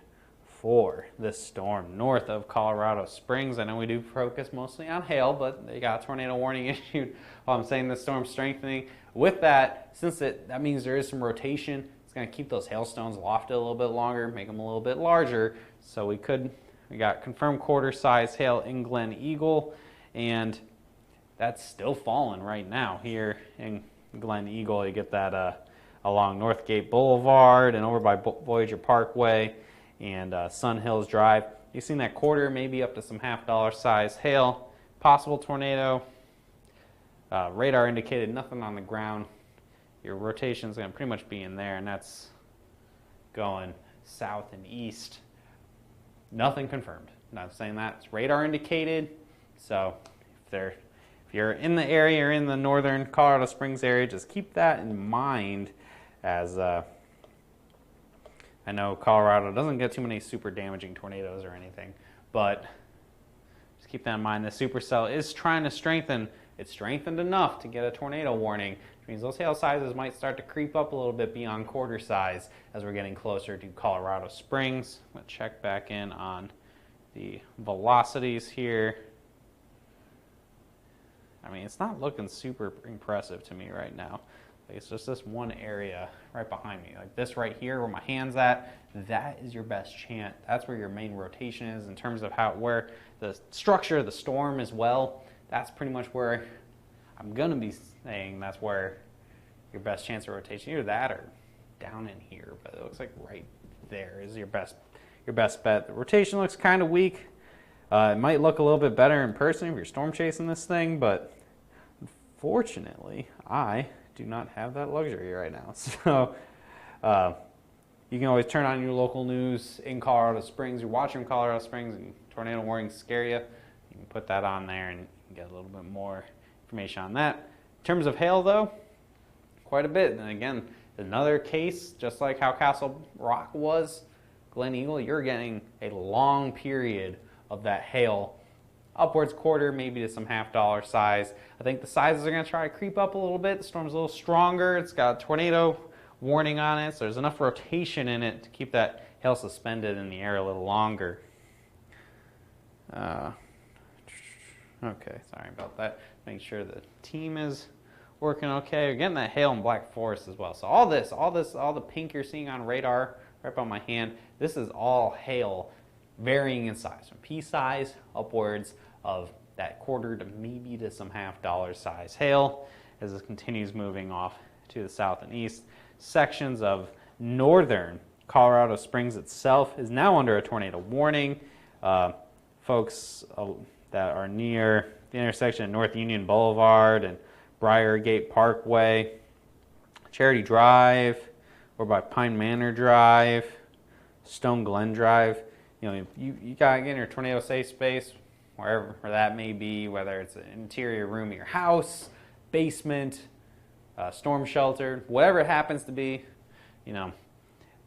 for this storm north of Colorado Springs. I know we do focus mostly on hail, but they got a tornado warning issued while I'm saying the storm's strengthening. With that, since that means there is some rotation, it's going to keep those hailstones lofted a little bit longer, make them a little bit larger. So we got confirmed quarter size hail in Glen Eagle, and that's still falling right now here in Glen Eagle. You get that along Northgate Boulevard and over by Voyager Parkway and Sun Hills Drive. You've seen that quarter, maybe up to some $half size hail. Possible tornado. Radar indicated nothing on the ground. Your rotation is going to pretty much be in there, and that's going south and east. Nothing confirmed. Not saying that. It's radar indicated. So if you're in the area or in the northern Colorado Springs area, just keep that in mind as I know Colorado doesn't get too many super damaging tornadoes or anything, but just keep that in mind. The supercell is trying to strengthen. It's strengthened enough to get a tornado warning, which means those hail sizes might start to creep up a little bit beyond quarter size as we're getting closer to Colorado Springs. I'm going to check back in on the velocities here. I mean, it's not looking super impressive to me right now. It's just this one area right behind me. Like this right here where my hand's at, that is your best chance. That's where your main rotation is in terms of where the structure of the storm as well. That's pretty much where I'm going to be saying that's where your best chance of rotation. Either that or down in here, but it looks like right there is your best bet. The rotation looks kind of weak. It might look a little bit better in person if you're storm chasing this thing, but unfortunately, I do not have that luxury right now. So you can always turn on your local news in Colorado Springs. You're watching Colorado Springs and tornado warnings scare you. You can put that on there and you can get a little bit more information on that. In terms of hail, though, quite a bit. And again, another case, just like how Castle Rock was, Glen Eagle, you're getting a long period of that hail. Upwards quarter, maybe to some $half size. I think the sizes are going to try to creep up a little bit. The storm's a little stronger. It's got a tornado warning on it, so there's enough rotation in it to keep that hail suspended in the air a little longer. Okay, sorry about that. Make sure the team is working okay. We're getting that hail in Black Forest as well. So all the pink you're seeing on radar right by my hand, this is all hail varying in size, from pea size upwards of that quarter to maybe to some $half size hail as it continues moving off to the south and east. Sections of northern Colorado Springs itself is now under a tornado warning. Folks that are near the intersection of North Union Boulevard and Briargate Parkway, Charity Drive, or by Pine Manor Drive, Stone Glen Drive. You know, you gotta get in your tornado safe space, wherever that may be, whether it's an interior room of your house, basement, storm shelter, whatever it happens to be. You know,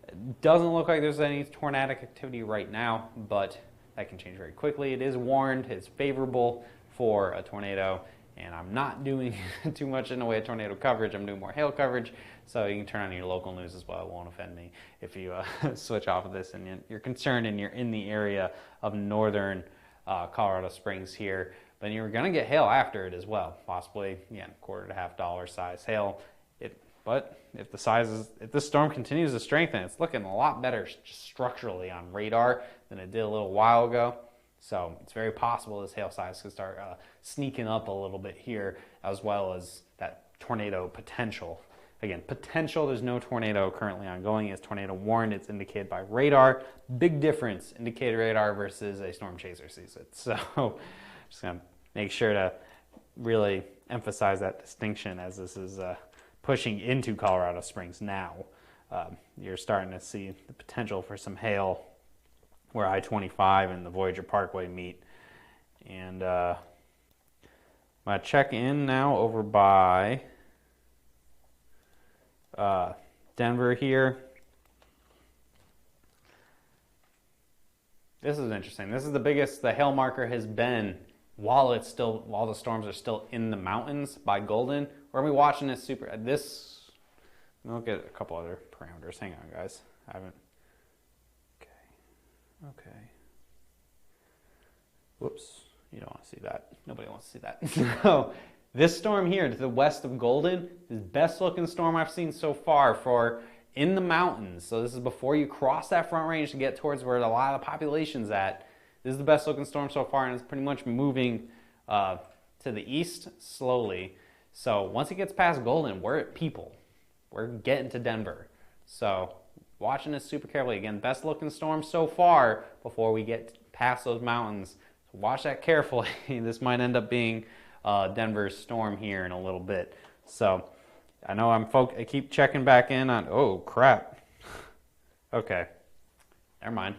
it doesn't look like there's any tornadic activity right now, but that can change very quickly. It is warned, it's favorable for a tornado And I'm not doing too much in the way of tornado coverage. I'm doing more hail coverage. So you can turn on your local news as well. It won't offend me if you switch off of this and you're concerned and you're in the area of northern Colorado Springs here. But you're going to get hail after it as well. Possibly, again, $1.25 to $1 size hail. But if the storm continues to strengthen, it's looking a lot better structurally on radar than it did a little while ago. So it's very possible this hail size could start sneaking up a little bit here, as well as that tornado potential. Again, potential, there's no tornado currently ongoing. It's tornado warned, it's indicated by radar. Big difference, indicated radar versus a storm chaser sees it. So just gonna make sure to really emphasize that distinction as this is pushing into Colorado Springs now. You're starting to see the potential for some hail where I-25 and the Voyager Parkway meet. And I'm going to check in now over by Denver here. This is interesting. This is the biggest the hail marker has been while the storms are still in the mountains by Golden. We're going to be watching this I'll get a couple other parameters. Hang on, guys. I haven't. Okay. Whoops. You don't want to see that. Nobody wants to see that. So this storm here to the west of Golden is the best looking storm I've seen so far for in the mountains. So this is before you cross that front range to get towards where a lot of the population's at. This is the best looking storm so far, and it's pretty much moving to the east slowly. So once it gets past Golden, we're at People. We're getting to Denver. So watching this super carefully. Again, best looking storm so far before we get past those mountains. So watch that carefully. This might end up being Denver's storm here in a little bit. So I know I keep checking back in on, oh crap. Okay, never mind.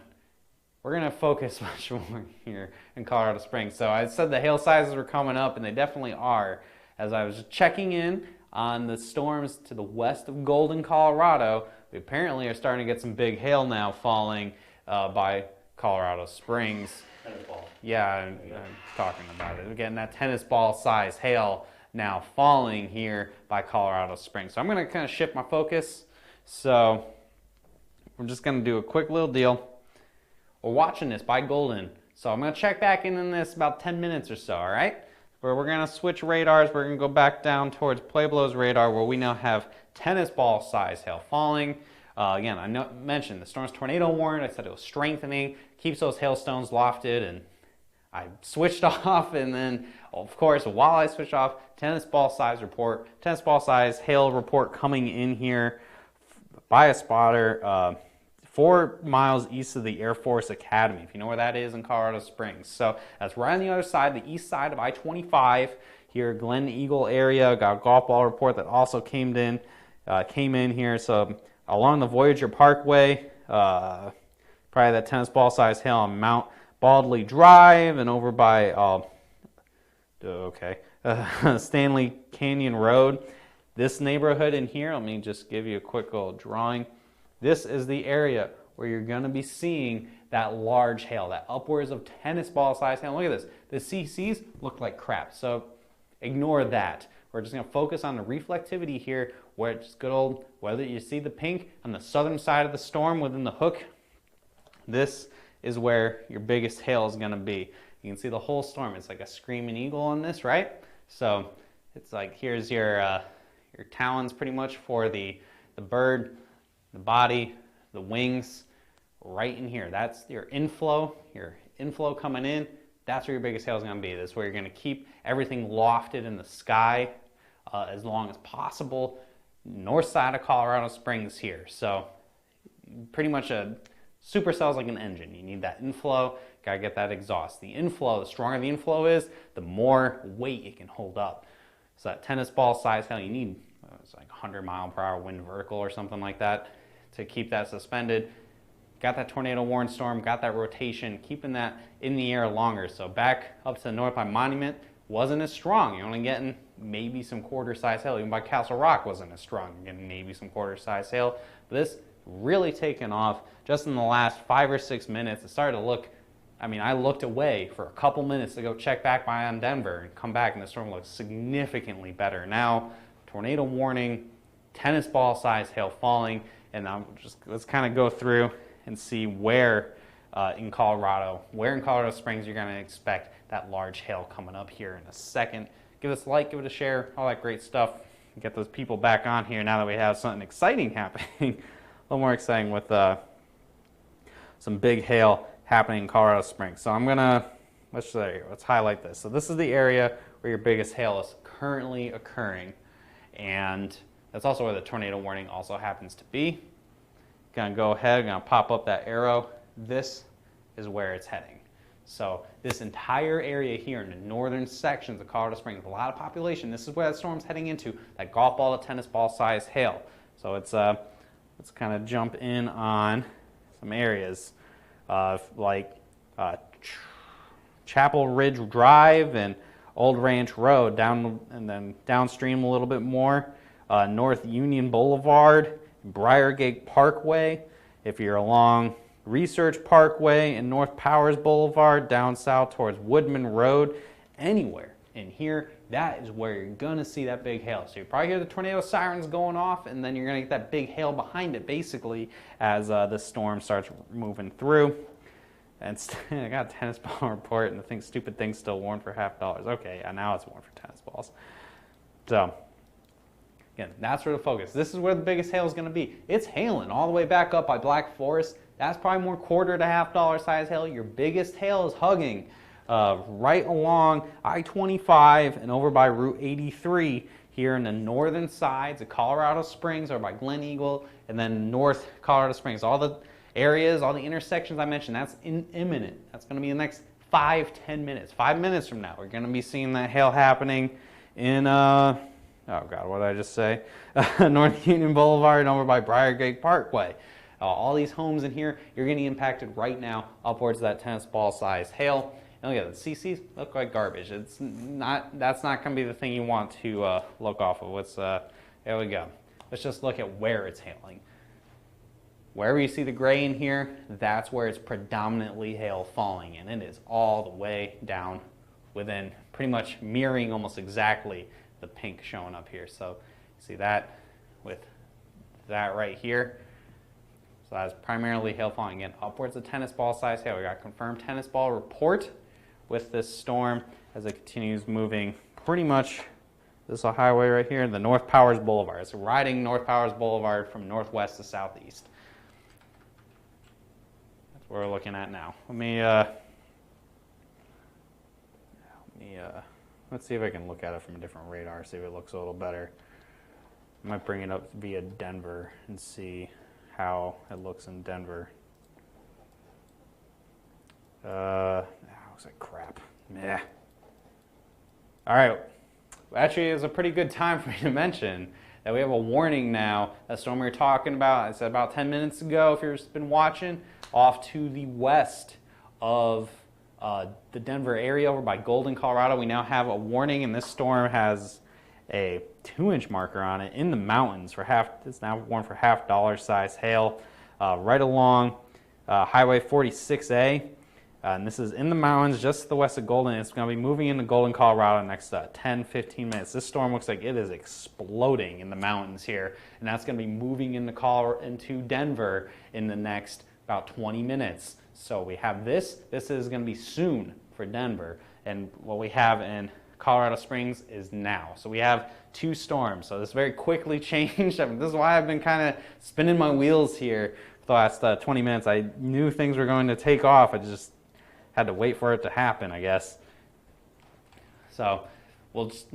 We're gonna focus much more here in Colorado Springs. So I said the hail sizes were coming up, and they definitely are. As I was checking in on the storms to the west of Golden, Colorado, we apparently are starting to get some big hail now falling by Colorado Springs. Tennis ball. Yeah, I'm talking about it. Again, that tennis ball size hail now falling here by Colorado Springs. So I'm going to kind of shift my focus. So we're just going to do a quick little deal. We're watching this by Golden. So I'm going to check back in this about 10 minutes or so, all right? Where we're going to switch radars. We're going to go back down towards Pueblo's radar where we now have tennis ball size hail falling. Again, I mentioned the storm's tornado warned. I said it was strengthening, keeps those hailstones lofted, and I switched off. And then, of course, while I switched off, tennis ball size hail report coming in here by a spotter 4 miles east of the Air Force Academy, if you know where that is in Colorado Springs. So that's right on the other side, the east side of I-25 here, Glen Eagle area. Got a golf ball report that also came in here. So along the Voyager Parkway, probably that tennis ball size hail on Mount Baldley Drive and over by Stanley Canyon Road. This neighborhood in here, let me just give you a quick little drawing. This is the area where you're going to be seeing that large hail, that upwards of tennis ball size hail. Look at this. The CCs look like crap, so ignore that. We're just going to focus on the reflectivity here, where it's good old, whether you see the pink on the southern side of the storm within the hook, this is where your biggest hail is going to be. You can see the whole storm. It's like a screaming eagle on this, right? So it's like here's your talons pretty much for the bird, the body, the wings, right in here. That's your inflow coming in. That's where your biggest hail is going to be. That's where you're going to keep everything lofted in the sky as long as possible. North side of Colorado Springs here. So pretty much a supercell's like an engine. You need that inflow, got to get that exhaust. The inflow, the stronger the inflow is, the more weight it can hold up. So that tennis ball size hail, you need it's like 100 mile per hour wind vertical or something like that to keep that suspended. Got that tornado warned storm, got that rotation, keeping that in the air longer. So back up to the north by Monument wasn't as strong. You're only getting maybe some quarter size hail. Even by Castle Rock wasn't as strong. You're getting maybe some quarter size hail. But this really taken off just in the last 5 or 6 minutes. It started to look I mean, I looked away for a couple minutes to go check back on Denver and come back, and the storm looks significantly better. Now, tornado warning, tennis ball size hail falling, and let's kind of go through and see where in Colorado Springs you're going to expect that large hail coming up here in a second. Give us a like, give it a share, all that great stuff. Get those people back on here now that we have something exciting happening. A little more exciting with some big hail happening in Colorado Springs. So I'm gonna, let's highlight this. So this is the area where your biggest hail is currently occurring, and that's also where the tornado warning also happens to be. Gonna go ahead, gonna pop up that arrow. This is where it's heading. So this entire area here in the northern sections of Colorado Springs, a lot of population. This is where that storm's heading into, that golf ball to tennis ball size hail. So let's kind of jump in on some areas like Chapel Ridge Drive and Old Ranch Road, down and then downstream a little bit more, North Union Boulevard, Briargate Parkway. If you're along Research Parkway and North Powers Boulevard, down south towards Woodman Road, anywhere in here, that is where you're going to see that big hail. So you probably hear the tornado sirens going off, and then you're going to get that big hail behind it, basically, as the storm starts moving through. And I got a tennis ball report, and the stupid thing's still worn for $50. Okay, now it's worn for tennis balls. So, again, that's where the focus. This is where the biggest hail is going to be. It's hailing all the way back up by Black Forest. That's probably more $quarter to $half size hail. Your biggest hail is hugging right along I-25 and over by Route 83 here in the northern sides of Colorado Springs, or by Glen Eagle, and then North Colorado Springs. All the areas, all the intersections I mentioned, that's imminent. That's going to be the next 5-10 minutes. 5 minutes from now, we're going to be seeing that hail happening in, oh God, what did I just say? North Union Boulevard and over by Briargate Parkway. All these homes in here, you're getting impacted right now upwards of that tennis ball size hail. And look at the CCs look like garbage. That's not going to be the thing you want to look off of. There we go. Let's just look at where it's hailing. Wherever you see the gray in here, that's where it's predominantly hail falling, and it is all the way down within, pretty much mirroring almost exactly the pink showing up here. So see that with that right here. So that's primarily hail falling, again, upwards of tennis ball size hail. We got confirmed tennis ball report with this storm as it continues moving pretty much. This is a highway right here, the North Powers Boulevard. It's riding North Powers Boulevard from northwest to southeast. That's what we're looking at now. Let's see if I can look at it from a different radar, see if it looks a little better. I might bring it up via Denver and see how it looks in Denver. Looks like crap. Meh. All right. Actually, it's a pretty good time for me to mention that we have a warning now. That storm we were talking about, I said about 10 minutes ago, if you've been watching, off to the west of the Denver area over by Golden, Colorado. We now have a warning, and this storm has a 2-inch marker on it in the mountains for it's now warned for $half size hail right along Highway 46A. And this is in the mountains just to the west of Golden. It's going to be moving into Golden, Colorado in the next 10-15 minutes. This storm looks like it is exploding in the mountains here, and that's going to be moving into Denver in the next about 20 minutes. So we have this. This is going to be soon for Denver, and what we have in Colorado Springs is now. So we have 2 storms. So this very quickly changed. I mean, this is why I've been kind of spinning my wheels here for the last 20 minutes. I knew things were going to take off. I just had to wait for it to happen, I guess. So we'll just,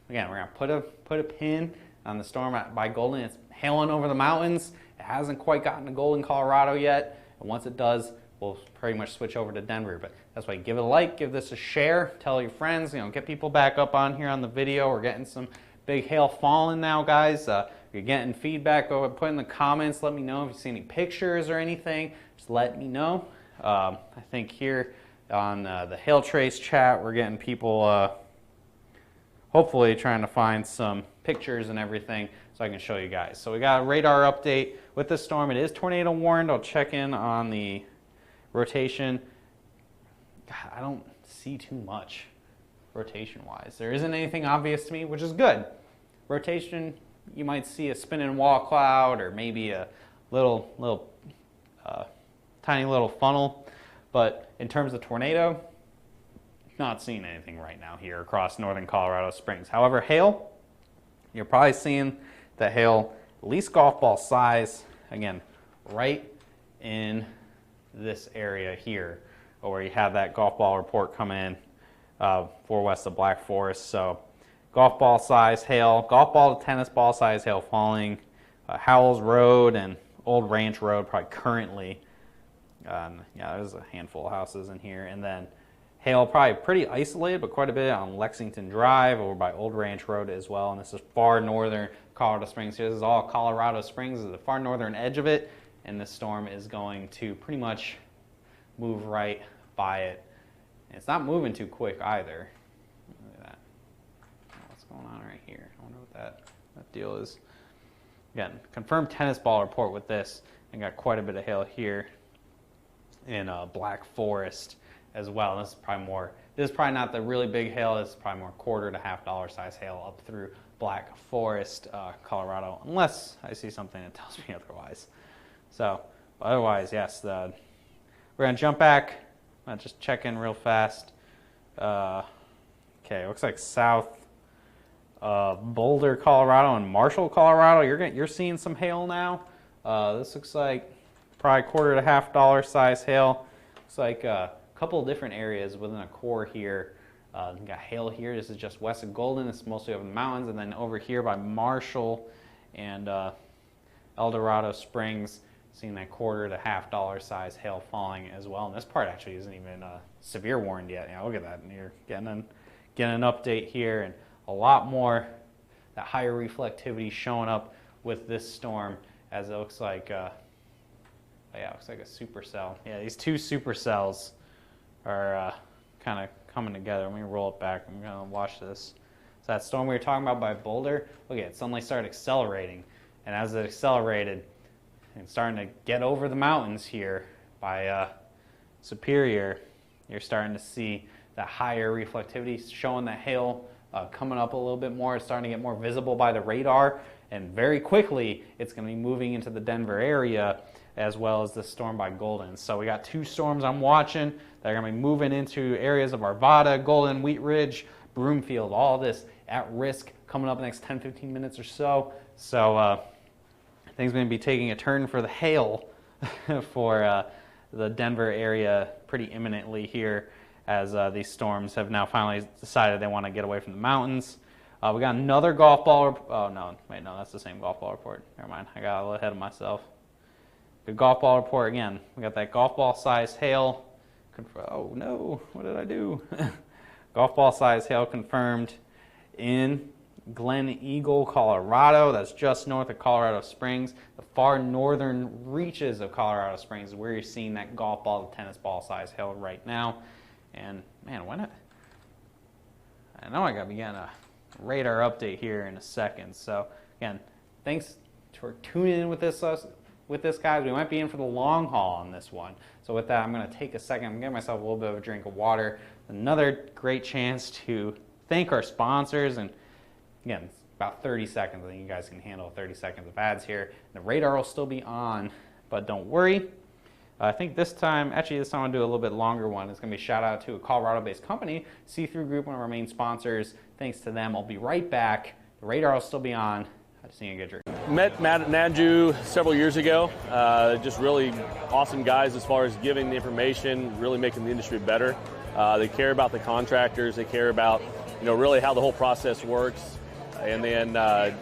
again, we're going to put a pin on the storm by Golden. It's hailing over the mountains. It hasn't quite gotten to Golden, Colorado yet. And once it does, we'll pretty much switch over to Denver. But that's why, give it a like, give this a share, tell your friends, get people back up on here on the video. We're getting some big hail falling now, guys. If you're getting feedback, go put in the comments. Let me know if you see any pictures or anything. Just let me know. I think here on the Hail Trace chat, we're getting people hopefully trying to find some pictures and everything so I can show you guys. So we got a radar update with the storm. It is tornado warned. I'll check in on the rotation. God, I don't see too much rotation-wise. There isn't anything obvious to me, which is good. Rotation, you might see a spinning wall cloud or maybe a little tiny little funnel. But in terms of tornado, not seeing anything right now here across northern Colorado Springs. However, hail, you're probably seeing the hail, at least golf ball size, again, right in this area here, where you have that golf ball report come in for west of Black Forest. So golf ball size hail, golf ball to tennis ball size hail falling. Howells Road and Old Ranch Road probably currently. Yeah, there's a handful of houses in here. And then hail probably pretty isolated, but quite a bit on Lexington Drive over by Old Ranch Road as well. And this is far northern Colorado Springs here. This is all Colorado Springs. This is the far northern edge of it. And this storm is going to pretty much move right by it. And it's not moving too quick either. Look at that. What's going on right here? I wonder what that deal is. Again, confirmed tennis ball report with this. And got quite a bit of hail here in Black Forest as well. This is probably not the really big hail. This is probably more $quarter to $half size hail up through Black Forest, Colorado, unless I see something that tells me otherwise. So, otherwise, yes, we're going to jump back. I'll just check in real fast. Okay, looks like south Boulder, Colorado, and Marshall, Colorado. You're seeing some hail now. This looks like probably $quarter to $half size hail. Looks like a couple of different areas within a core here. We got hail here. This is just west of Golden. It's mostly over the mountains, and then over here by Marshall and El Dorado Springs, seeing that $quarter to $half size hail falling as well. And this part actually isn't even severe warned yet. Yeah, look at that. And you're getting an update here, and a lot more that higher reflectivity showing up with this storm, as it looks like. Yeah, it looks like a supercell. Yeah, these two supercells are kind of coming together. Let me roll it back. I'm going to watch this. So that storm we were talking about by Boulder, look at it, suddenly started accelerating. And as it accelerated, and starting to get over the mountains here by Superior, you're starting to see that higher reflectivity showing that hail coming up a little bit more. It's starting to get more visible by the radar. And very quickly, it's going to be moving into the Denver area, as well as the storm by Golden. So we got two storms I'm watching that are going to be moving into areas of Arvada, Golden, Wheat Ridge, Broomfield, all this at risk coming up in the next 10-15 minutes or so. So things are going to be taking a turn for the hail for the Denver area pretty imminently here, as these storms have now finally decided they want to get away from the mountains. We got another golf ball. Oh, no. Wait, no, that's the same golf ball report. Never mind. I got a little ahead of myself. Good golf ball report again. We got that golf ball size hail. Oh, no. What did I do? Golf ball size hail confirmed in Glen Eagle, Colorado. That's just north of Colorado Springs. The far northern reaches of Colorado Springs is where you're seeing that golf ball to tennis ball size hail right now. And, man, I know I got to begin a radar update here in a second. So again, thanks for tuning in with this guys. We might be in for the long haul on this one. So with that, I'm going to take a second. I'm going to give myself a little bit of a drink of water. Another great chance to thank our sponsors. And again, it's about 30 seconds. I think you guys can handle 30 seconds of ads here. The radar will still be on, but don't worry. I think this time I'll do a little bit longer one. It's going to be a shout out to a Colorado-based company, See-Through Group, one of our main sponsors. Thanks to them. I'll be right back. The radar will still be on. I just need a good drink. Met Matt and Andrew several years ago. Just really awesome guys as far as giving the information, really making the industry better. They care about the contractors. They care about, really how the whole process works. And then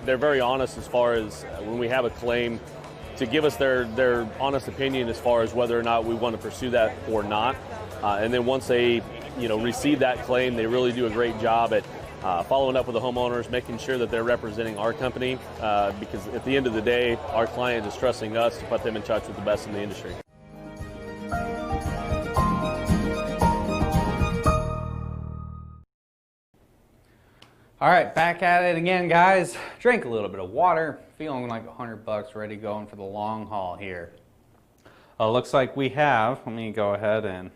they're very honest as far as when we have a claim, to give us their honest opinion as far as whether or not we want to pursue that or not. And then once they, receive that claim, they really do a great job at following up with the homeowners, making sure that they're representing our company, because at the end of the day, our client is trusting us to put them in touch with the best in the industry. All right, back at it again, guys. Drank a little bit of water, feeling like $100, ready to go in for the long haul here. Looks like we have, let me go ahead and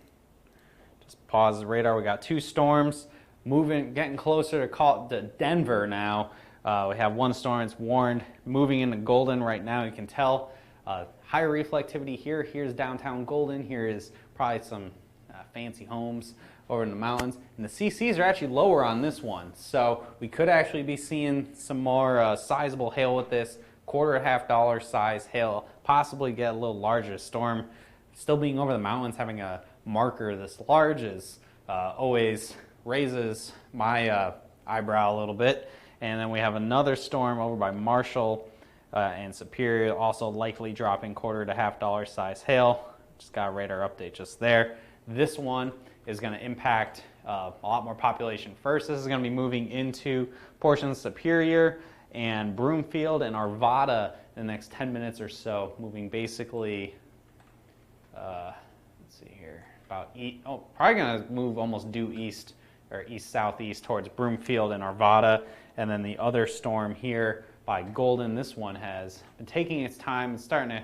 just pause the radar. We got 2 storms moving, getting closer to Denver now. We have 1 storm, it's warned, moving into Golden right now. You can tell higher reflectivity here. Here's downtown Golden. Here is probably some fancy homes over in the mountains. And the CCs are actually lower on this one. So we could actually be seeing some more sizable hail with this. $1.25 size hail, possibly get a little larger. Storm still being over the mountains, having a marker this large is always raises my eyebrow a little bit. And then we have another storm over by Marshall and Superior, also likely dropping $1.25 size hail. Just got a radar update just there. This one is going to impact a lot more population first. This is going to be moving into portions of Superior and Broomfield and Arvada in the next 10 minutes or so, moving basically, let's see here, probably going to move almost due east or east-southeast towards Broomfield and Arvada. And then the other storm here by Golden, this one has been taking its time. It's starting to,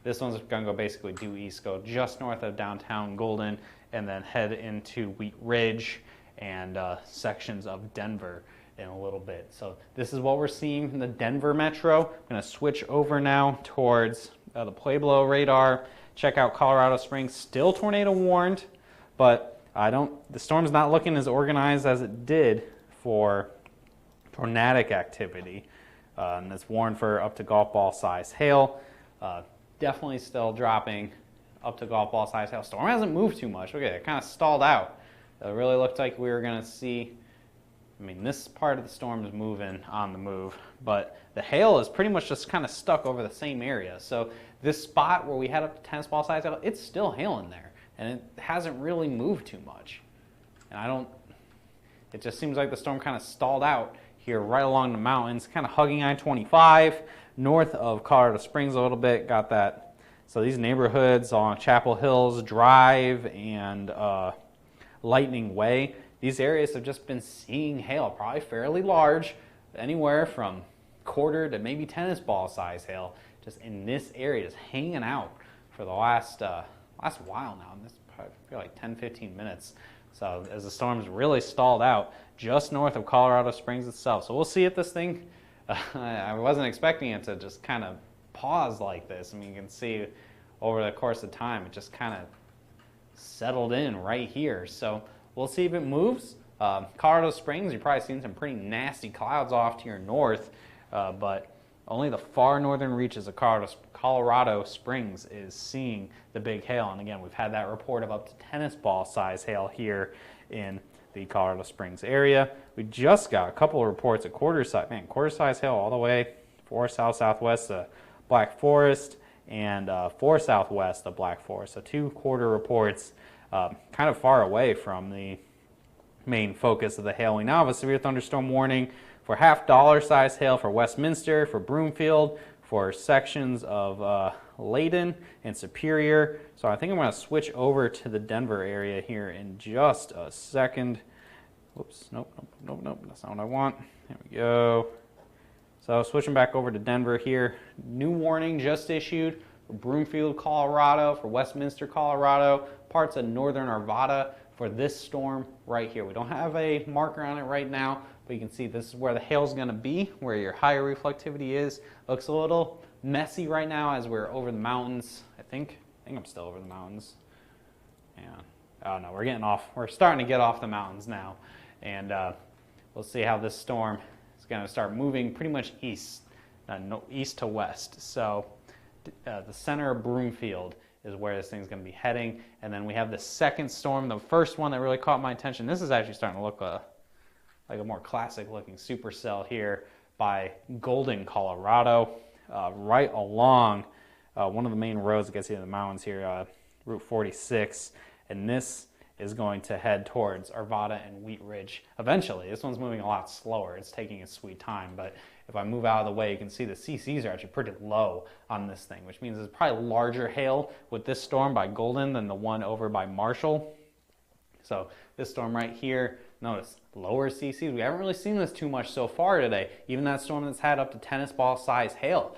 this one's going to go basically due east, go just north of downtown Golden, and then head into Wheat Ridge and sections of Denver in a little bit. So this is what we're seeing in the Denver metro. I'm going to switch over now towards the Pueblo radar. Check out Colorado Springs, still tornado warned, but the storm's not looking as organized as it did for tornadic activity. And it's warned for up to golf ball size hail. Definitely still dropping up to golf ball size hail. Storm hasn't moved too much. Okay, it kind of stalled out. It really looked like we were going to see, I mean, this part of the storm is moving on the move, but the hail is pretty much just kind of stuck over the same area. So this spot where we had up to tennis ball size hail, it's still hailing there, and it hasn't really moved too much. And it just seems like the storm kind of stalled out here right along the mountains, kind of hugging I-25, north of Colorado Springs a little bit. Got that. So these neighborhoods along Chapel Hills Drive and Lightning Way, these areas have just been seeing hail, probably fairly large, anywhere from quarter to maybe tennis ball size hail, just in this area, just hanging out for the last while now. This probably feel like 10-15 minutes. So as the storm's really stalled out just north of Colorado Springs itself. So we'll see if this thing, I wasn't expecting it to just kind of pause like this. I mean, you can see over the course of time, it just kind of settled in right here. So we'll see if it moves. Colorado Springs, you've probably seen some pretty nasty clouds off to your north, but only the far northern reaches of Colorado Springs is seeing the big hail. And again, we've had that report of up to tennis ball size hail here in the Colorado Springs area. We just got a couple of reports of quarter size hail all the way 4 south-southwest of Black Forest and 4 southwest of Black Forest. So 2 quarter reports kind of far away from the main focus of the hail. We now have a severe thunderstorm warning for $0.5 size hail for Westminster, for Broomfield, for sections of Layton and Superior. So I think I'm going to switch over to the Denver area here in just a second. Whoops, nope, that's not what I want. There we go. So switching back over to Denver here. New warning just issued for Broomfield, Colorado, for Westminster, Colorado, parts of northern Arvada for this storm right here. We don't have a marker on it right now, but you can see this is where the hail's going to be, where your higher reflectivity is. Looks a little messy right now as we're over the mountains. I think I'm still over the mountains. Yeah. Oh no, we're starting to get off the mountains now. And we'll see how this storm is going to start moving pretty much east to west. So the center of Broomfield is where this thing's going to be heading. And then we have the second storm, the first one that really caught my attention. This is actually starting to look like a more classic looking supercell here by Golden, Colorado, right along one of the main roads that gets you to the mountains here, Route 46. And this is going to head towards Arvada and Wheat Ridge eventually. This one's moving a lot slower. It's taking its sweet time, but if I move out of the way, you can see the CCs are actually pretty low on this thing, which means there's probably larger hail with this storm by Golden than the one over by Marshall. So this storm right here, notice lower CCs. We haven't really seen this too much so far today. Even that storm that's had up to tennis ball size hail,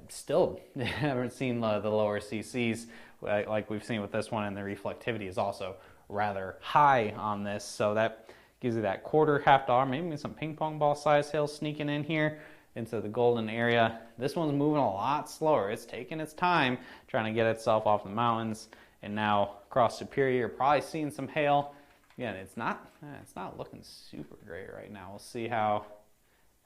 still haven't seen the lower CCs. like we've seen with this one, and the reflectivity is also rather high on this. So that gives you that quarter, $50, maybe some ping pong ball size hail sneaking in here into the golden area. This one's moving a lot slower. It's taking its time trying to get itself off the mountains. And now across Superior, you're probably seeing some hail. Again, it's not looking super great right now. We'll see how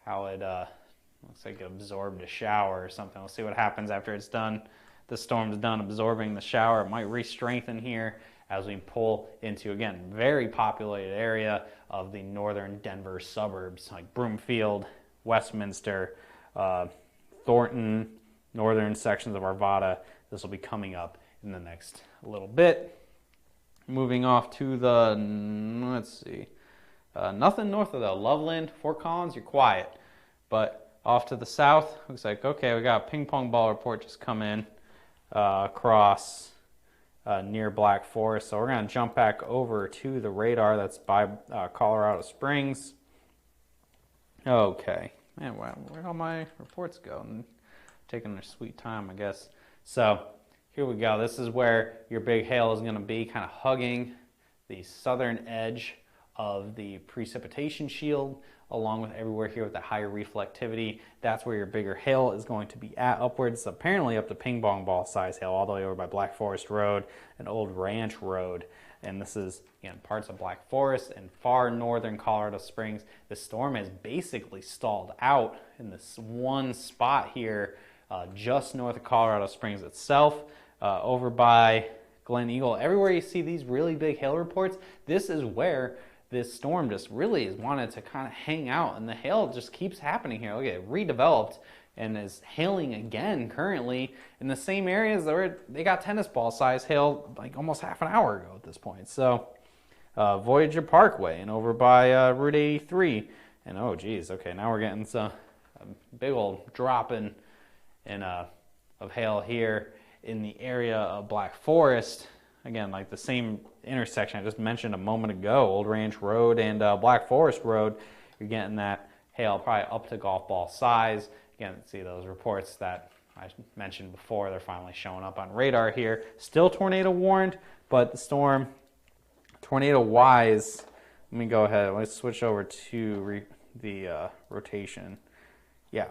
it looks like it absorbed a shower or something. We'll see what happens after it's done. The storm's done absorbing the shower. It might re-strengthen here as we pull into, again, very populated area of the northern Denver suburbs like Broomfield, Westminster, Thornton, northern sections of Arvada. This will be coming up in the next little bit. Moving off to the, let's see, nothing north of the Loveland, Fort Collins, you're quiet. But off to the south, looks like, okay, we got a ping pong ball report just come in across near Black Forest. So we're going to jump back over to the radar that's by Colorado Springs. Okay. Man, where'd all my reports go? Taking their sweet time, I guess. So here we go. This is where your big hail is going to be, kind of hugging the southern edge of the precipitation shield, along with everywhere here with the higher reflectivity. That's where your bigger hail is going to be at, upwards, apparently up to ping pong ball size hail, all the way over by Black Forest Road and Old Ranch Road. And this is, again, parts of Black Forest and far northern Colorado Springs. The storm has basically stalled out in this one spot here, just north of Colorado Springs itself, over by Glen Eagle. Everywhere you see these really big hail reports, this is where this storm just really has wanted to kind of hang out, and the hail just keeps happening here. Look at it, redeveloped and is hailing again currently in the same areas that they got tennis ball size hail like almost half an hour ago at this point. So Voyager Parkway and over by Route 83, and oh geez, okay, now we're getting some big old drop of hail here in the area of Black Forest. Again, like the same intersection I just mentioned a moment ago, Old Ranch Road and Black Forest Road, you're getting that hail probably up to golf ball size. Again, see those reports that I mentioned before, they're finally showing up on radar here. Still tornado warned, but the storm, tornado-wise, let me go ahead, let's switch over to the rotation. Yeah,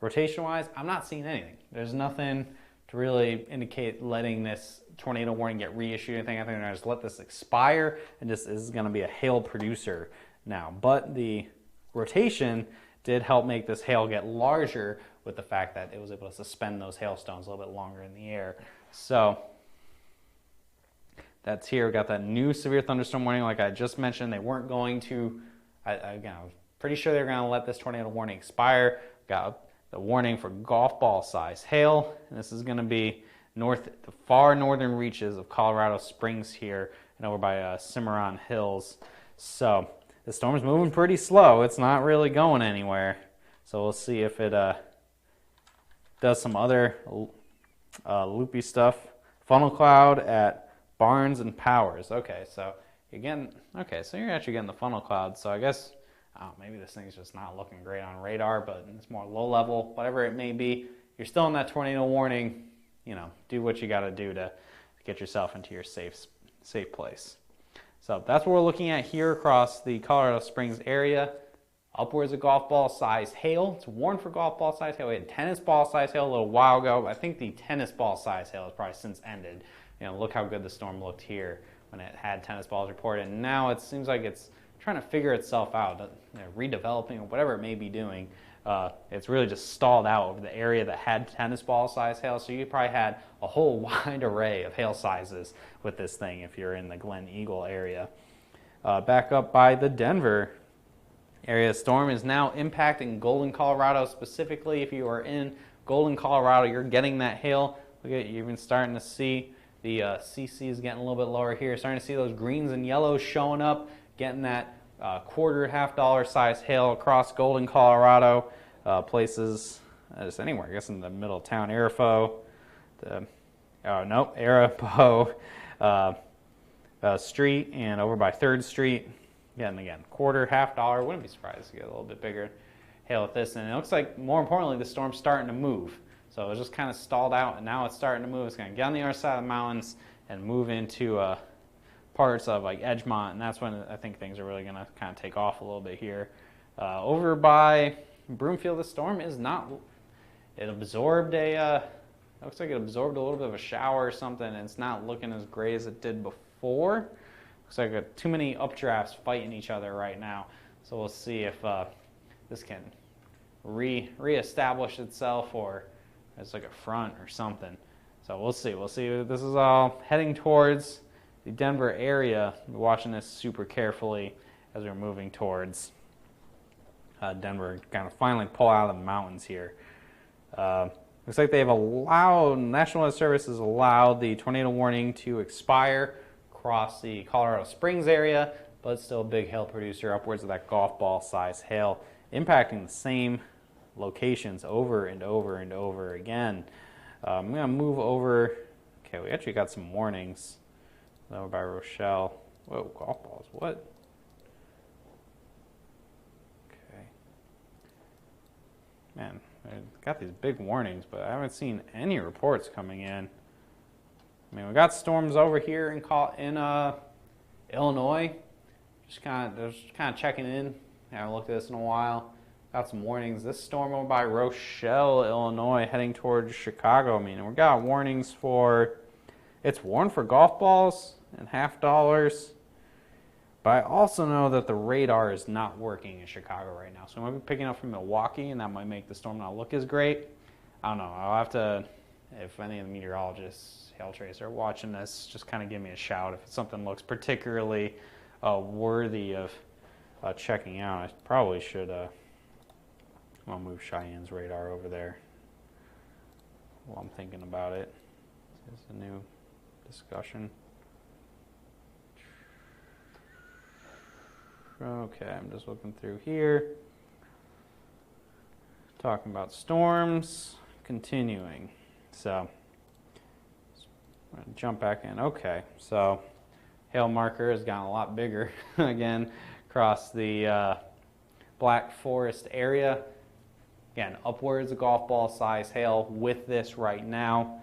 rotation-wise, I'm not seeing anything. There's nothing to really indicate letting this tornado warning get reissued or anything. I think they're going to just let this expire, and this is going to be a hail producer now. But the rotation did help make this hail get larger with the fact that it was able to suspend those hailstones a little bit longer in the air. So that's here. We got that new severe thunderstorm warning like I just mentioned. They weren't going to, again, I was pretty sure they were going to let this tornado warning expire. Got the warning for golf ball size hail, and this is going to be the far northern reaches of Colorado Springs here and over by Cimarron Hills. So the storm's moving pretty slow. It's not really going anywhere. So we'll see if it does some other loopy stuff. Funnel cloud at Barnes and Powers. Okay, so again, so you're actually getting the funnel cloud. So I guess maybe this thing's just not looking great on radar, but it's more low level, whatever it may be. You're still in that tornado warning. You know, do what you got to do to get yourself into your safe place. So that's what we're looking at here across the Colorado Springs area. Upwards of golf ball size hail. It's warned for golf ball size hail. We had tennis ball size hail a little while ago. I think the tennis ball size hail has probably since ended. You know, look how good the storm looked here when it had tennis balls reported. And now it seems like it's trying to figure itself out, redeveloping or whatever it may be doing. It's really just stalled out over the area that had tennis ball size hail. So you probably had a whole wide array of hail sizes with this thing if you're in the Glen Eagle area. Back up by the Denver area, storm is now impacting Golden, Colorado specifically. If you are in Golden, Colorado, you're getting that hail. Look at, you're even starting to see the CC is getting a little bit lower here. Starting to see those greens and yellows showing up, getting that quarter, $50 size hail across Golden, Colorado. Places just anywhere, I guess in the middle of town, Arapahoe, Arapahoe Street, and over by 3rd Street. Again, quarter, $50. Wouldn't be surprised to get a little bit bigger hail with this. And it looks like, more importantly, the storm's starting to move. So it was just kind of stalled out, and now it's starting to move. It's going to get on the other side of the mountains and move into parts of like Edgemont, and that's when I think things are really going to kind of take off a little bit here. Over by Broomfield, the storm is not. It absorbed looks like it absorbed a little bit of a shower or something, and it's not looking as great as it did before. Looks like too many updrafts fighting each other right now. So we'll see if this can reestablish itself, or it's like a front or something. So we'll see. We'll see. This is all heading towards the Denver area. We're watching this super carefully as we're moving towards Denver. Kind of finally pull out of the mountains here. Looks like they've allowed, National Weather Service has allowed the tornado warning to expire across the Colorado Springs area, but it's still a big hail producer, upwards of that golf ball size hail, impacting the same locations over and over and over again. I'm going to move over. Okay, we actually got some warnings over by Rochelle. Whoa, golf balls, what? Okay. Man, I got these big warnings, but I haven't seen any reports coming in. I mean, we got storms over here in Illinois. Just kind of checking in. I haven't looked at this in a while. Got some warnings. This storm over by Rochelle, Illinois, heading towards Chicago. I mean, we got warnings for. It's warned for golf balls and $half. But I also know that the radar is not working in Chicago right now. So we might be picking up from Milwaukee, and that might make the storm not look as great. I don't know. I'll have to, if any of the meteorologists, hail tracer, are watching this, just kind of give me a shout if something looks particularly worthy of checking out. I probably should I'll move Cheyenne's radar over there while I'm thinking about it. This is a new discussion. Okay, I'm just looking through here. Talking about storms, continuing. So, I'm going to jump back in. Okay, so hail marker has gotten a lot bigger again across the Black Forest area. Again, upwards of golf ball size hail with this right now.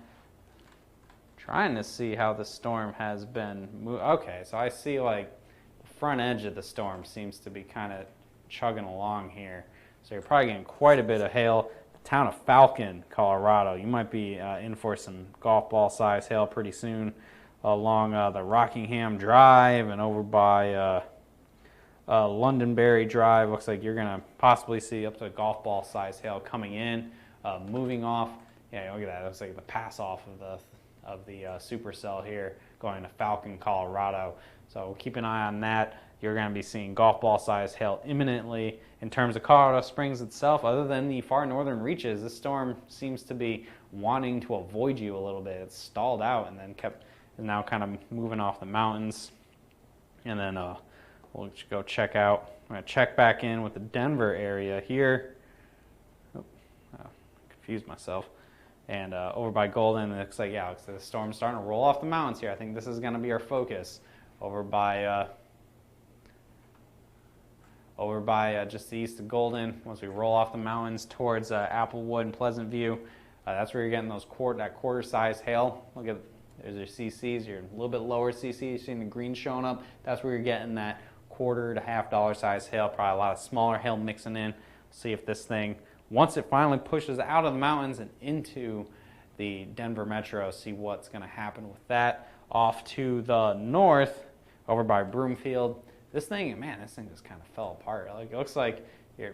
Trying to see how the storm has been moving. Okay, so I see like the front edge of the storm seems to be kind of chugging along here. So you're probably getting quite a bit of hail. The town of Falcon, Colorado, you might be in for some golf ball size hail pretty soon along the Rockingham Drive and over by Londonderry Drive. Looks like you're going to possibly see up to golf ball size hail coming in, moving off. Yeah, look at that. It looks like the pass off of the supercell here going to Falcon, Colorado. So keep an eye on that. You're going to be seeing golf ball size hail imminently. In terms of Colorado Springs itself, other than the far northern reaches, this storm seems to be wanting to avoid you a little bit. It's stalled out and then is now kind of moving off the mountains. And then we'll go check out. I'm going to check back in with the Denver area here. Confused myself. And over by Golden, it looks like, yeah, the storm's starting to roll off the mountains here. I think this is going to be our focus over by just the east of Golden. Once we roll off the mountains towards Applewood and Pleasant View, that's where you're getting those quarter-size hail. Look at, there's your CCs. You're a little bit lower CC. You're seeing the green showing up. That's where you're getting that $quarter to $half size hail. Probably a lot of smaller hail mixing in. See if this thing, once it finally pushes out of the mountains and into the Denver metro, see what's going to happen with that. Off to the north, over by Broomfield. This thing just kind of fell apart. Like, it looks like you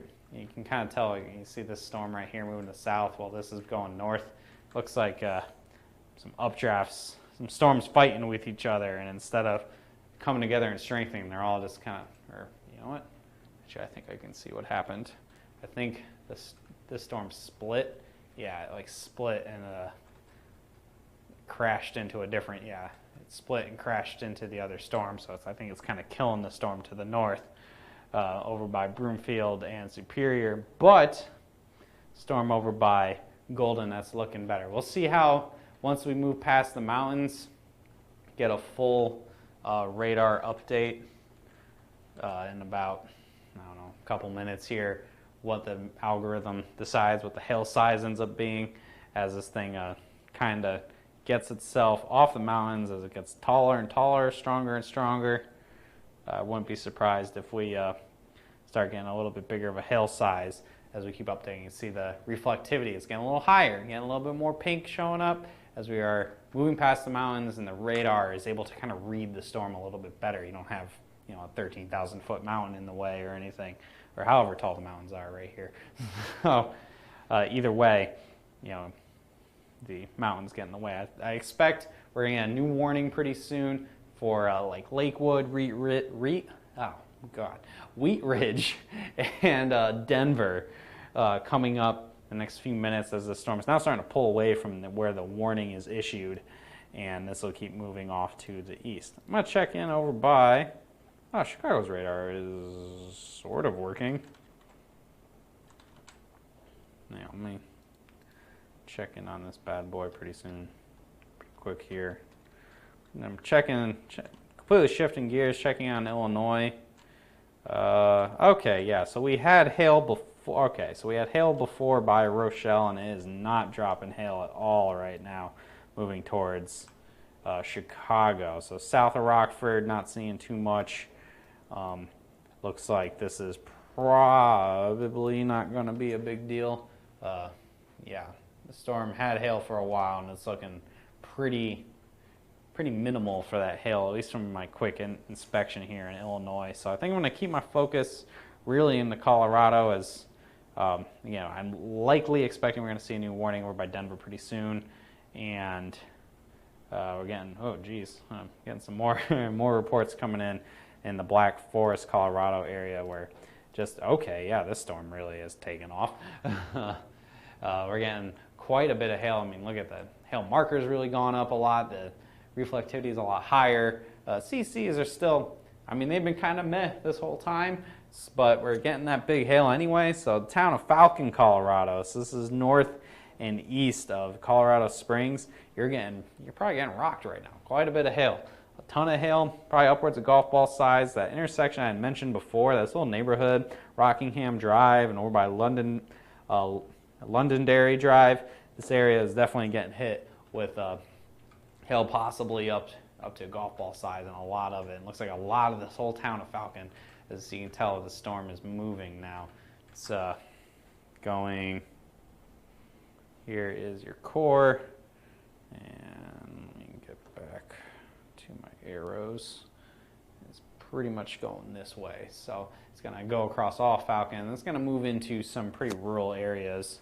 can kind of tell. You see this storm right here moving to the south while this is going north. Looks like some updrafts, some storms fighting with each other, and instead of coming together and strengthening, they're all just kind of, or you know what? Actually, I think I can see what happened. I think this storm split. Yeah, it like split and crashed into a different, it split and crashed into the other storm. So I think it's kind of killing the storm to the north over by Broomfield and Superior. But storm over by Golden, that's looking better. We'll see how, once we move past the mountains, get a full radar update in about, a couple minutes here, what the algorithm decides, what the hail size ends up being, as this thing kind of gets itself off the mountains, as it gets taller and taller, stronger and stronger. I wouldn't be surprised if we start getting a little bit bigger of a hail size as we keep updating. You see the reflectivity is getting a little higher, getting a little bit more pink showing up as we are moving past the mountains, and the radar is able to kind of read the storm a little bit better. You don't have, you know, a 13,000 foot mountain in the way or anything, or however tall the mountains are right here. So either way, you know, the mountains get in the way. I expect we're going to get a new warning pretty soon for like Lakewood, Wheat Ridge, and Denver coming up the next few minutes as the storm is now starting to pull away from where the warning is issued, and this will keep moving off to the east. I'm going to check in over by, Chicago's radar is sort of working. Now, let me check in on this bad boy pretty soon. Pretty quick here. And I'm completely shifting gears, checking on Illinois. Okay, yeah, so we had hail before. Okay, so we had hail before by Rochelle, and it is not dropping hail at all right now, moving towards Chicago. So south of Rockford, not seeing too much. Looks like this is probably not going to be a big deal. Yeah, the storm had hail for a while, and it's looking pretty minimal for that hail, at least from my quick inspection here in Illinois. So I think I'm going to keep my focus really into Colorado, as you know, I'm likely expecting we're going to see a new warning over by Denver pretty soon, and we're getting, oh geez, I'm getting some more more reports coming in the Black Forest, Colorado area, where just, okay, yeah, this storm really is taking off. We're getting quite a bit of hail. I mean, look at the hail markers really gone up a lot. The reflectivity is a lot higher. CCs are still, I mean, they've been kind of meh this whole time, but we're getting that big hail anyway. So the town of Falcon, Colorado, so this is north and east of Colorado Springs. You're probably getting rocked right now. Quite a bit of hail. A ton of hail, probably upwards of golf ball size. That intersection I had mentioned before, that little neighborhood, Rockingham Drive and over by Londonderry Drive, this area is definitely getting hit with hail, possibly up to golf ball size, and a lot of it. It looks like a lot of this whole town of Falcon, as you can tell, the storm is moving now. It's going, here is your core, and let me get back to my arrows. It's pretty much going this way. So it's going to go across all Falcon, and it's going to move into some pretty rural areas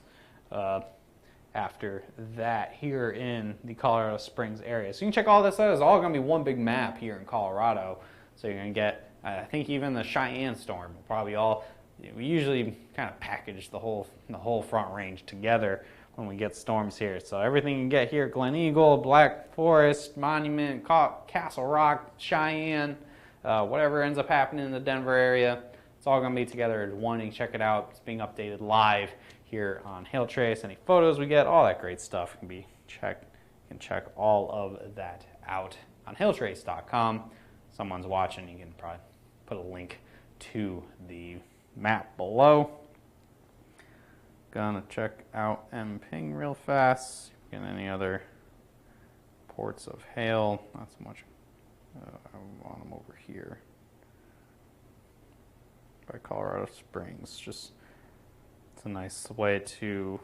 after that here in the Colorado Springs area. So you can check all this out. It's all going to be one big map here in Colorado. So you're going to get, I think even the Cheyenne storm will probably all, we usually kind of package the whole Front Range together when we get storms here. So everything you get here, Glen Eagle, Black Forest, Monument, Castle Rock, Cheyenne, whatever ends up happening in the Denver area, it's all going to be together in one. You can check it out. It's being updated live here on Hail Trace. Any photos we get, all that great stuff can be checked. You can check all of that out on hailtrace.com. Someone's watching, you can probably put a link to the map below. Gonna check out M-Ping real fast. Get any other reports of hail? Not so much. I want them over here by Colorado Springs. Just, it's a nice way to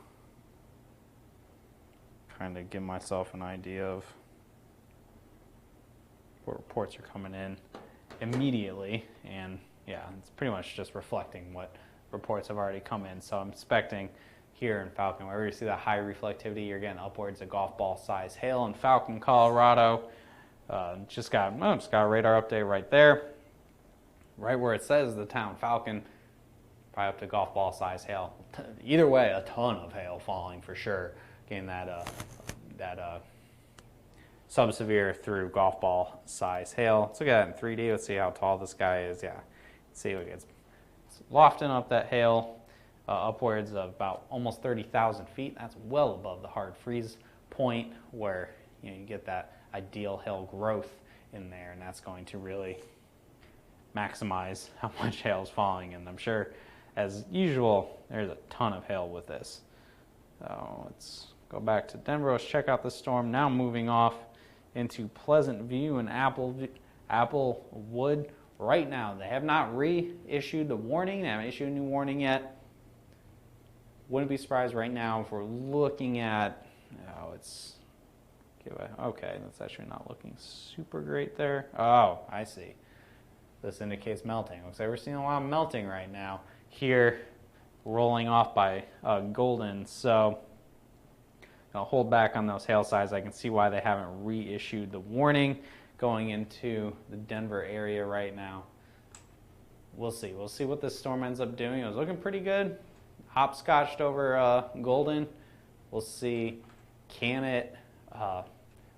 kind of give myself an idea of what reports are coming in immediately, and yeah, it's pretty much just reflecting what reports have already come in. So I'm expecting here in Falcon, wherever you see that high reflectivity, you're getting upwards of golf ball size hail in Falcon, Colorado. Just got a radar update right there, right where it says the town Falcon, probably up to golf ball size hail. Either way, a ton of hail falling for sure. Getting that sub-severe through golf ball size hail. Let's look at it in 3D. Let's see how tall this guy is. Yeah, see, look, it's lofting up that hail upwards of about almost 30,000 feet. That's well above the hard freeze point, where you get that ideal hail growth in there, and that's going to really maximize how much hail is falling. And I'm sure, as usual, there's a ton of hail with this. So let's go back to Denver. Let's check out the storm. Now moving off into Pleasant View and Applewood. Right now, they have not reissued the warning. They haven't issued a new warning yet. Wouldn't be surprised right now if we're looking at, okay, that's actually not looking super great there. Oh, I see. This indicates melting. Looks like we're seeing a lot of melting right now here, rolling off by Golden. So I'll hold back on those hail size. I can see why they haven't reissued the warning going into the Denver area right now. We'll see. We'll see what this storm ends up doing. It was looking pretty good. Hopscotched over Golden. We'll see, can it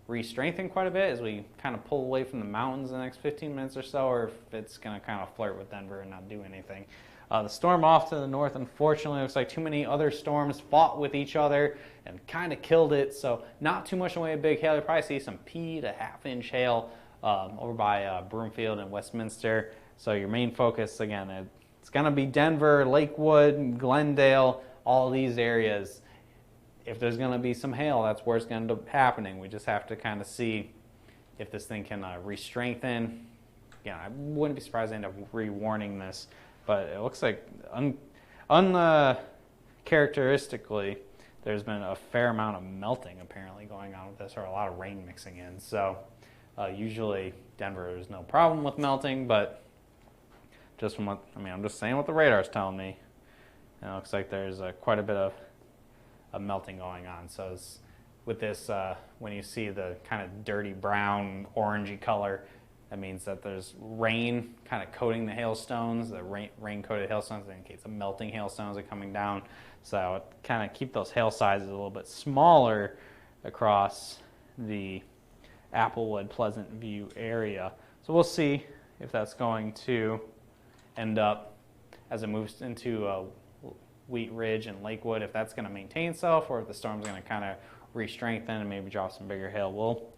re-strengthen quite a bit as we kind of pull away from the mountains in the next 15 minutes or so, or if it's going to kind of flirt with Denver and not do anything. The storm off to the north, unfortunately, looks like too many other storms fought with each other and kind of killed it, so not too much in the way of big hail. You'll probably see some pea to half-inch hail over by Broomfield and Westminster. So your main focus, again, it's going to be Denver, Lakewood, Glendale, all these areas. If there's going to be some hail, that's where it's going to end up happening. We just have to kind of see if this thing can re-strengthen. Again, I wouldn't be surprised to end up re-warning this, but it looks like uncharacteristically, there's been a fair amount of melting apparently going on with this, or a lot of rain mixing in. So usually Denver, there's no problem with melting, but just from what, I'm just saying what the radar's telling me. And it looks like there's quite a bit of melting going on. So with this, when you see the kind of dirty brown, orangey color, that means that there's rain kind of coating the hailstones. The rain-coated hailstones indicates the melting hailstones are coming down. So it kind of keep those hail sizes a little bit smaller across the Applewood, Pleasant View area. So we'll see if that's going to end up, as it moves into Wheat Ridge and Lakewood, if that's going to maintain itself or if the storm's going to kind of re-strengthen and maybe drop some bigger hail. We'll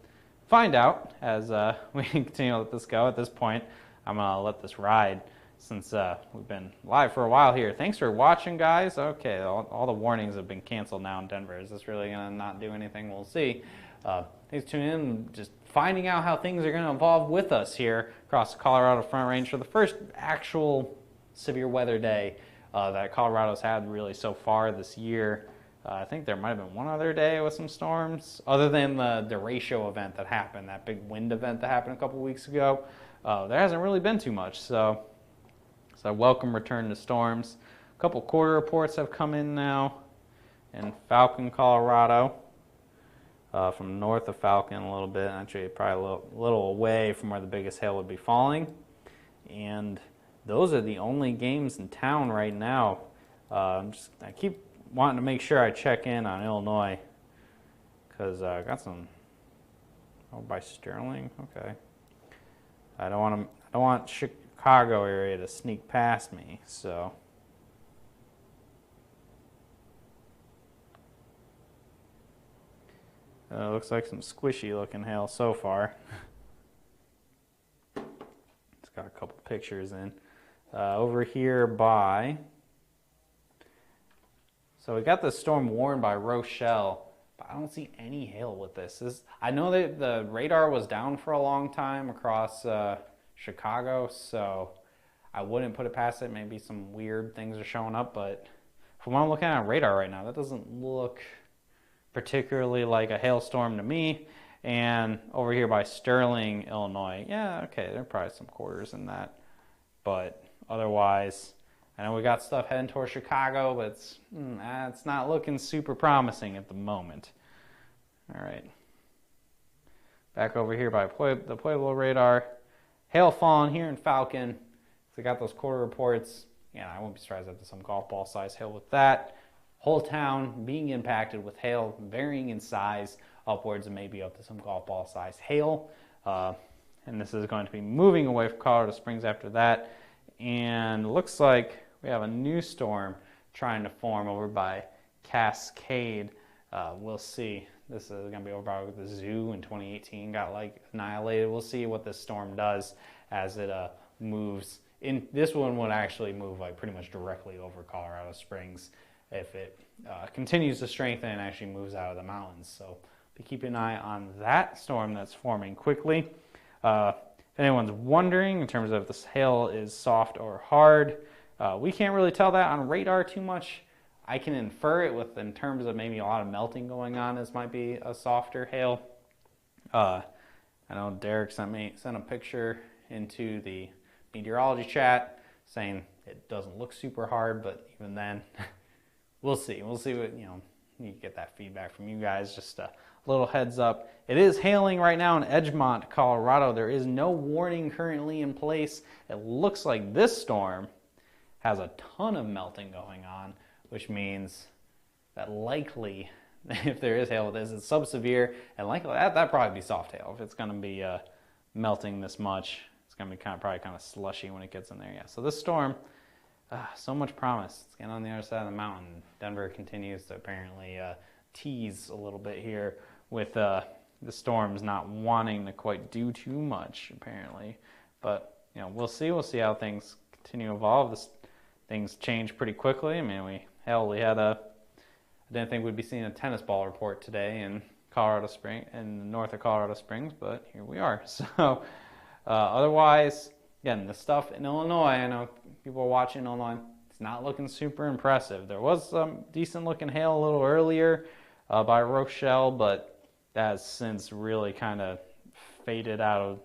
find out as we continue to let this go. At this point, I'm going to let this ride since we've been live for a while here. Thanks for watching, guys. Okay, all the warnings have been canceled now in Denver. Is this really going to not do anything? We'll see. Thanks for tuning in, just finding out how things are going to evolve with us here across the Colorado Front Range for the first actual severe weather day that Colorado's had really so far this year. I think there might have been one other day with some storms, other than the derecho event that happened, that big wind event that happened a couple weeks ago. There hasn't really been too much, so welcome return to storms. A couple quarter reports have come in now in Falcon, Colorado, from north of Falcon a little bit, actually probably a little away from where the biggest hail would be falling. And those are the only games in town right now. I keep wanting to make sure I check in on Illinois because I got some by Sterling. Okay, I don't want Chicago area to sneak past me. So looks like some squishy looking hail so far. It's got a couple pictures in over here by. So we got the storm warned by Rochelle, but I don't see any hail with this. I know that the radar was down for a long time across Chicago, so I wouldn't put it past it. Maybe some weird things are showing up, but from what I'm looking at on radar right now, that doesn't look particularly like a hailstorm to me. And over here by Sterling, Illinois, yeah, okay, there are probably some quarters in that, but otherwise, I know we got stuff heading towards Chicago, but it's not looking super promising at the moment. All right. Back over here by the Pueblo radar. Hail falling here in Falcon. So we got those quarter reports. Yeah, I won't be surprised if there's some golf ball size hail with that. Whole town being impacted with hail varying in size, upwards of maybe up to some golf ball size hail. And this is going to be moving away from Colorado Springs after that. And it looks like we have a new storm trying to form over by Cascade. We'll see. This is going to be over by the zoo in 2018. Got like annihilated. We'll see what this storm does as it moves. This one would actually move like pretty much directly over Colorado Springs if it continues to strengthen and actually moves out of the mountains. So be keeping an eye on that storm that's forming quickly. If anyone's wondering in terms of if this hail is soft or hard, we can't really tell that on radar too much. I can infer it in terms of maybe a lot of melting going on. This might be a softer hail. I know Derek sent a picture into the meteorology chat saying it doesn't look super hard, but even then, we'll see. We'll see what, you get that feedback from you guys. Just a little heads up. It is hailing right now in Edgemont, Colorado. There is no warning currently in place. It looks like this storm has a ton of melting going on, which means that likely, if there is hail with this, it's sub-severe, and likely that'd probably be soft hail. If it's going to be melting this much, it's going to be probably kind of slushy when it gets in there. Yeah. So this storm, so much promise. It's getting on the other side of the mountain. Denver continues to apparently tease a little bit here with the storms not wanting to quite do too much, apparently. But we'll see. We'll see how things continue to evolve. Things change pretty quickly. I mean, I didn't think we'd be seeing a tennis ball report today in north of Colorado Springs, but here we are. So otherwise, again, the stuff in Illinois, I know people are watching Illinois, it's not looking super impressive. There was some decent looking hail a little earlier by Rochelle, but that has since really kind of faded out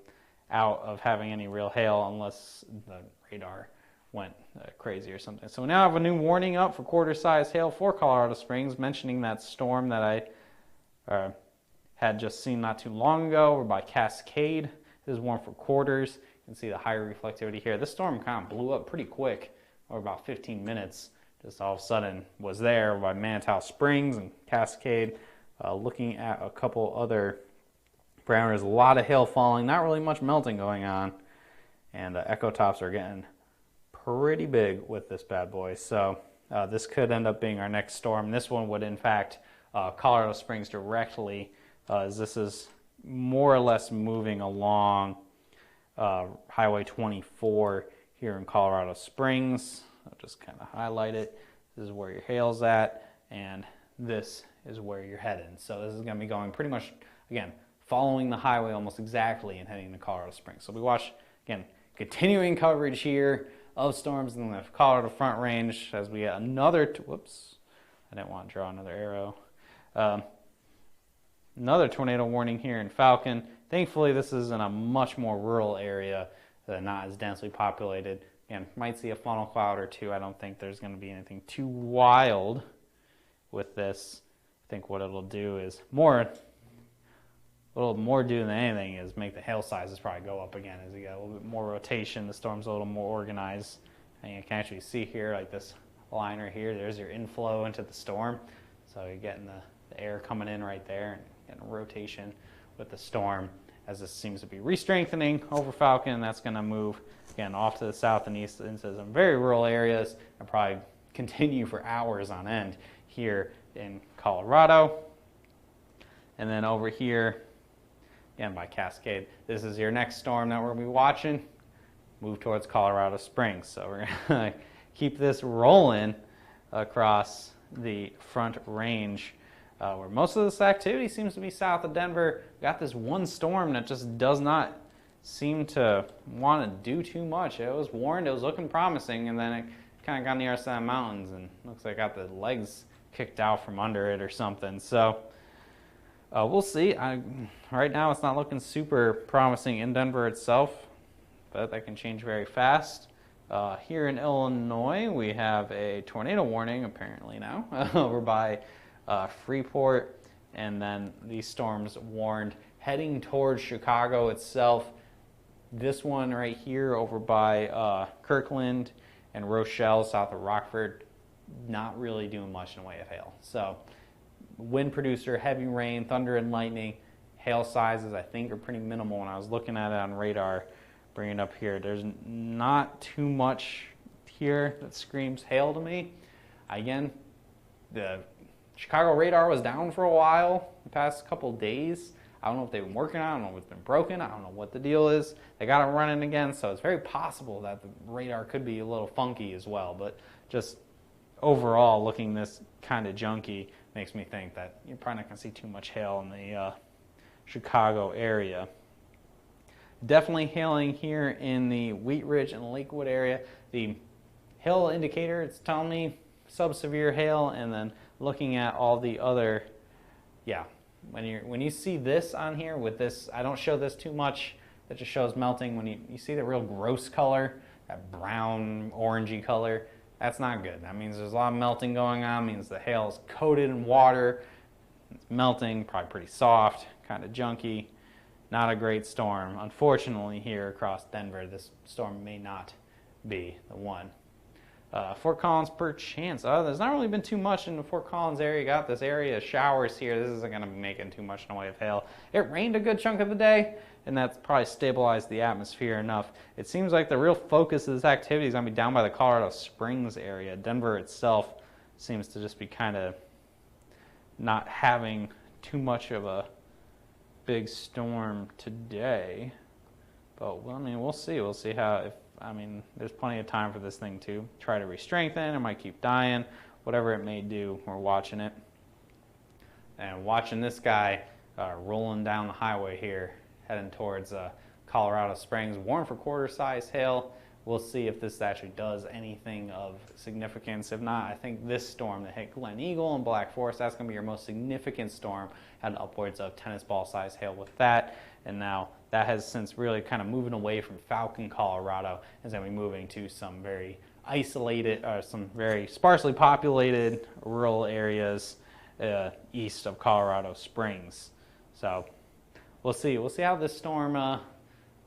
of having any real hail unless the radar went crazy or something. So we now have a new warning up for quarter-size hail for Colorado Springs, mentioning that storm that I had just seen not too long ago over by Cascade. This is one for quarters. You can see the higher reflectivity here. This storm kind of blew up pretty quick, over about 15 minutes. Just all of a sudden was there by Manitou Springs and Cascade. Looking at a couple other parameters, a lot of hail falling, not really much melting going on, and echo tops are getting pretty big with this bad boy. So this could end up being our next storm. This one would in fact Colorado Springs directly, as this is more or less moving along Highway 24 here in Colorado Springs. I'll just kind of highlight it. This is where your hail's at, and this is where you're heading. So this is going to be going pretty much, again, following the highway almost exactly and heading to Colorado Springs. So we watch, again, continuing coverage here of storms in the Colorado Front Range as we get another, whoops, I didn't want to draw another arrow. Another tornado warning here in Falcon. Thankfully, this is in a much more rural area, not as densely populated. Again, might see a funnel cloud or two. I don't think there's going to be anything too wild with this. I think what it'll do is a little more do than anything is make the hail sizes probably go up again as you get a little bit more rotation. The storm's a little more organized. And you can actually see here, like this line right here, there's your inflow into the storm. So you're getting the air coming in right there and getting a rotation with the storm as this seems to be re-strengthening over Falcon. That's going to move, again, off to the south and east into some very rural areas and probably continue for hours on end here in Colorado. And then over here, again, by Cascade, this is your next storm that we're going to be watching. Move towards Colorado Springs. So we're going to keep this rolling across the Front Range, where most of this activity seems to be south of Denver. We got this one storm that just does not seem to want to do too much. It was warned, it was looking promising, and then it kind of got on the other side of the mountains and looks like it got the legs kicked out from under it or something. So we'll see. Right now it's not looking super promising in Denver itself, but that can change very fast. Here in Illinois, we have a tornado warning apparently now over by Freeport, and then these storms warned heading towards Chicago itself. This one right here over by Kirkland and Rochelle south of Rockford, not really doing much in the way of hail. So wind producer, heavy rain, thunder and lightning. Hail sizes I think are pretty minimal. When I was looking at it on radar, bringing it up here, there's not too much here that screams hail to me. Again, the Chicago radar was down for a while the past couple days. I don't know if they've been working on it. I don't know if it's been broken. I don't know what the deal is. They got it running again, so it's very possible that the radar could be a little funky as well. But just overall looking this kind of junky makes me think that you're probably not going to see too much hail in the Chicago area. Definitely hailing here in the Wheat Ridge and Lakewood area. The hail indicator, it's telling me sub-severe hail, and then looking at all the other, yeah, when you see this on here with this, I don't show this too much, that just shows melting. When you see the real gross color, that brown orangey color, that's not good. That means there's a lot of melting going on. It means the hail is coated in water. It's melting, probably pretty soft, kind of junky. Not a great storm. Unfortunately, here across Denver, this storm may not be the one. Fort Collins, per chance. There's not really been too much in the Fort Collins area. You got this area of showers here. This isn't going to be making too much in the way of hail. It rained a good chunk of the day, and that's probably stabilized the atmosphere enough. It seems like the real focus of this activity is going to be down by the Colorado Springs area. Denver itself seems to just be kind of not having too much of a big storm today. But, well, I mean, we'll see. We'll see how, there's plenty of time for this thing to try to re-strengthen. It might keep dying. Whatever it may do, we're watching it. And watching this guy rolling down the highway here, heading towards Colorado Springs. Warned for quarter-size hail. We'll see if this actually does anything of significance. If not, I think this storm that hit Glen Eagle and Black Forest, that's going to be your most significant storm. Had upwards of tennis ball size hail with that. And now that has since really kind of moving away from Falcon, Colorado, and is going to be moving to some very isolated, some very sparsely populated rural areas east of Colorado Springs. So we'll see. We'll see how this storm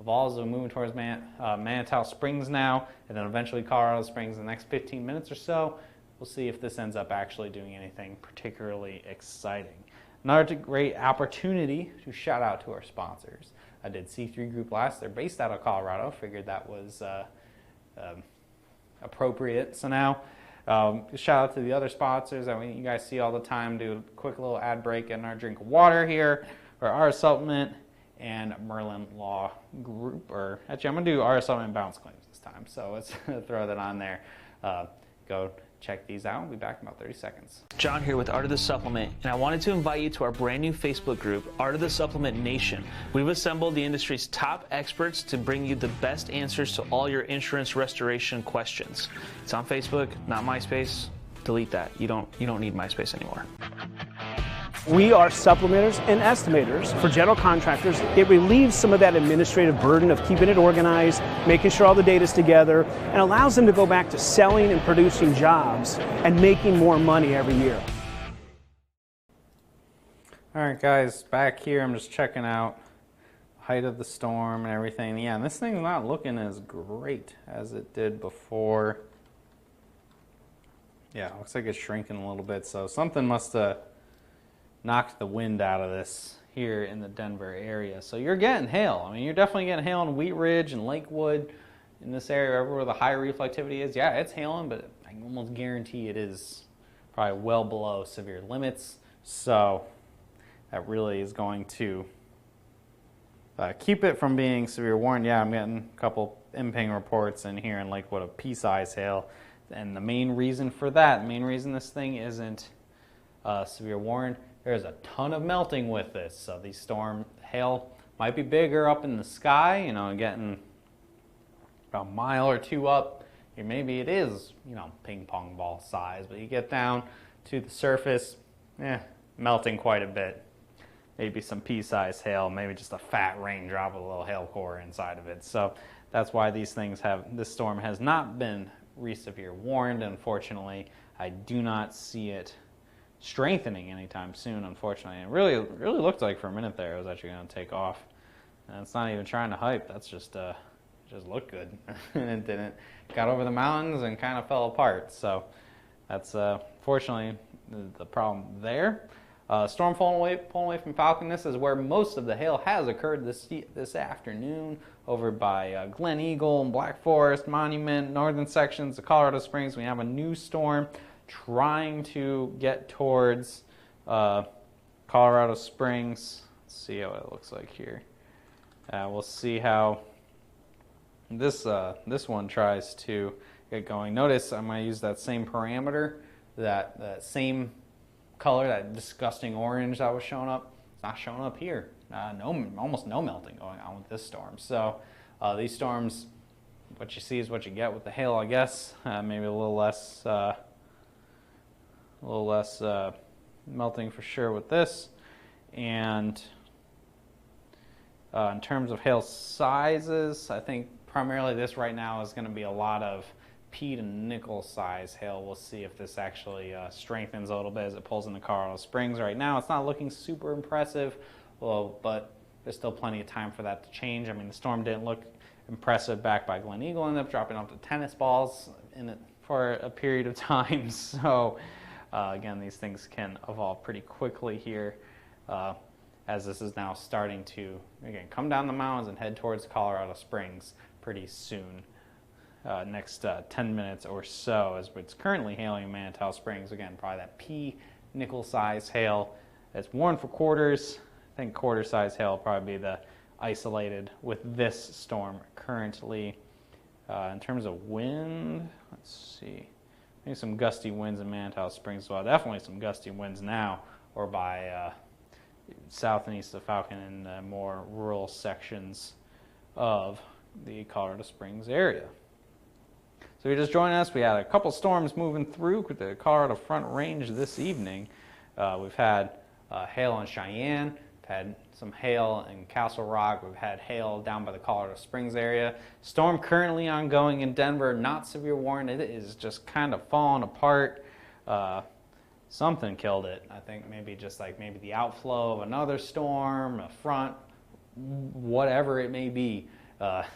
evolves. We're moving towards Manitou Springs now, and then eventually Colorado Springs in the next 15 minutes or so. We'll see if this ends up actually doing anything particularly exciting. Another great opportunity to shout out to our sponsors. I did C3 Group last. They're based out of Colorado. Figured that was appropriate. So now, shout out to the other sponsors that you guys see all the time. Do a quick little ad break in our drink of water here, or our supplement, and Merlin Law Group. Or actually, I'm going to do our supplement balance claims this time. So let's throw that on there. Go check these out. We'll be back in about 30 seconds. John here with Art of the Supplement, and I wanted to invite you to our brand new Facebook group, Art of the Supplement Nation. We've assembled the industry's top experts to bring you the best answers to all your insurance restoration questions. It's on Facebook, not MySpace. Delete that. You don't need MySpace anymore. We are supplementers and estimators for general contractors. It relieves some of that administrative burden of keeping it organized, making sure all the data's together, and allows them to go back to selling and producing jobs and making more money every year. All right, guys, back here. I'm just checking out height of the storm and everything. Yeah, and this thing's not looking as great as it did before. Yeah, it looks like it's shrinking a little bit, so something must have knocked the wind out of this here in the Denver area. So you're getting hail. I mean, you're definitely getting hail in Wheat Ridge and Lakewood, in this area where the high reflectivity is. Yeah, it's hailing, but I can almost guarantee it is probably well below severe limits. So that really is going to keep it from being severe warned. Yeah, I'm getting a couple imping reports in here in Lakewood of pea-size hail. And the main reason for that, the main reason this thing isn't severe warned, there's a ton of melting with this. So these storm hail might be bigger up in the sky, you know, getting about a mile or two up. Or maybe it is, you know, ping pong ball size, but you get down to the surface, melting quite a bit. Maybe some pea-sized hail, maybe just a fat raindrop with a little hail core inside of it. So that's why these things this storm has not been severe warned. Unfortunately, I do not see it strengthening anytime soon, unfortunately. It really looked like for a minute there it was actually going to take off. And it's not even trying to hype. That's just looked good. And it didn't. Got over the mountains and kind of fell apart. So that's fortunately the problem there. Storm pulling away from Falcon. This is where most of the hail has occurred this afternoon over by Glen Eagle and Black Forest, Monument, northern sections of Colorado Springs. We have a new storm trying to get towards Colorado Springs. Let's see how it looks like here. We'll see how this one tries to get going. Notice I'm going to use that same parameter that same color, that disgusting orange that was showing up, it's not showing up here. Almost no melting going on with this storm. So these storms, what you see is what you get with the hail, I guess. Maybe a little less melting for sure with this. And in terms of hail sizes, I think primarily this right now is going to be a lot of pea to nickel size hail. We'll see if this actually strengthens a little bit as it pulls into Colorado Springs. Right now it's not looking super impressive, but there's still plenty of time for that to change. I mean, the storm didn't look impressive back by Glen Eagle, ended up dropping off to tennis balls in it for a period of time. So again, these things can evolve pretty quickly here as this is now starting to, again, come down the mountains and head towards Colorado Springs pretty soon. Next 10 minutes or so, as it's currently hailing in Manitou Springs. Again, probably that pea nickel size hail. It's warned for quarters. I think quarter size hail will probably be the isolated with this storm currently. In terms of wind, let's see. Maybe some gusty winds in Manitou Springs as well. Definitely some gusty winds now, or by south and east of Falcon and more rural sections of the Colorado Springs area. So if you're just joining us, we had a couple storms moving through the Colorado Front Range this evening. We've had hail in Cheyenne, we've had some hail in Castle Rock, we've had hail down by the Colorado Springs area. Storm currently ongoing in Denver, not severe warning, it is just kind of falling apart. Something killed it. I think maybe just like maybe the outflow of another storm, a front, whatever it may be.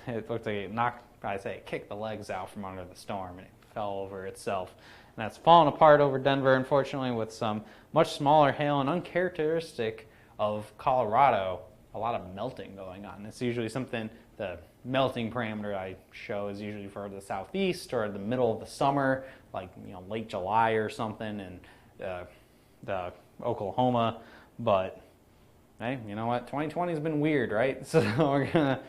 It looked like it kicked the legs out from under the storm and it fell over itself. And that's fallen apart over Denver, unfortunately, with some much smaller hail and uncharacteristic of Colorado, a lot of melting going on. It's usually something, the melting parameter I show is usually for the southeast or the middle of the summer, like late July or something in the Oklahoma. But hey, you know what? 2020 has been weird, right? So we're gonna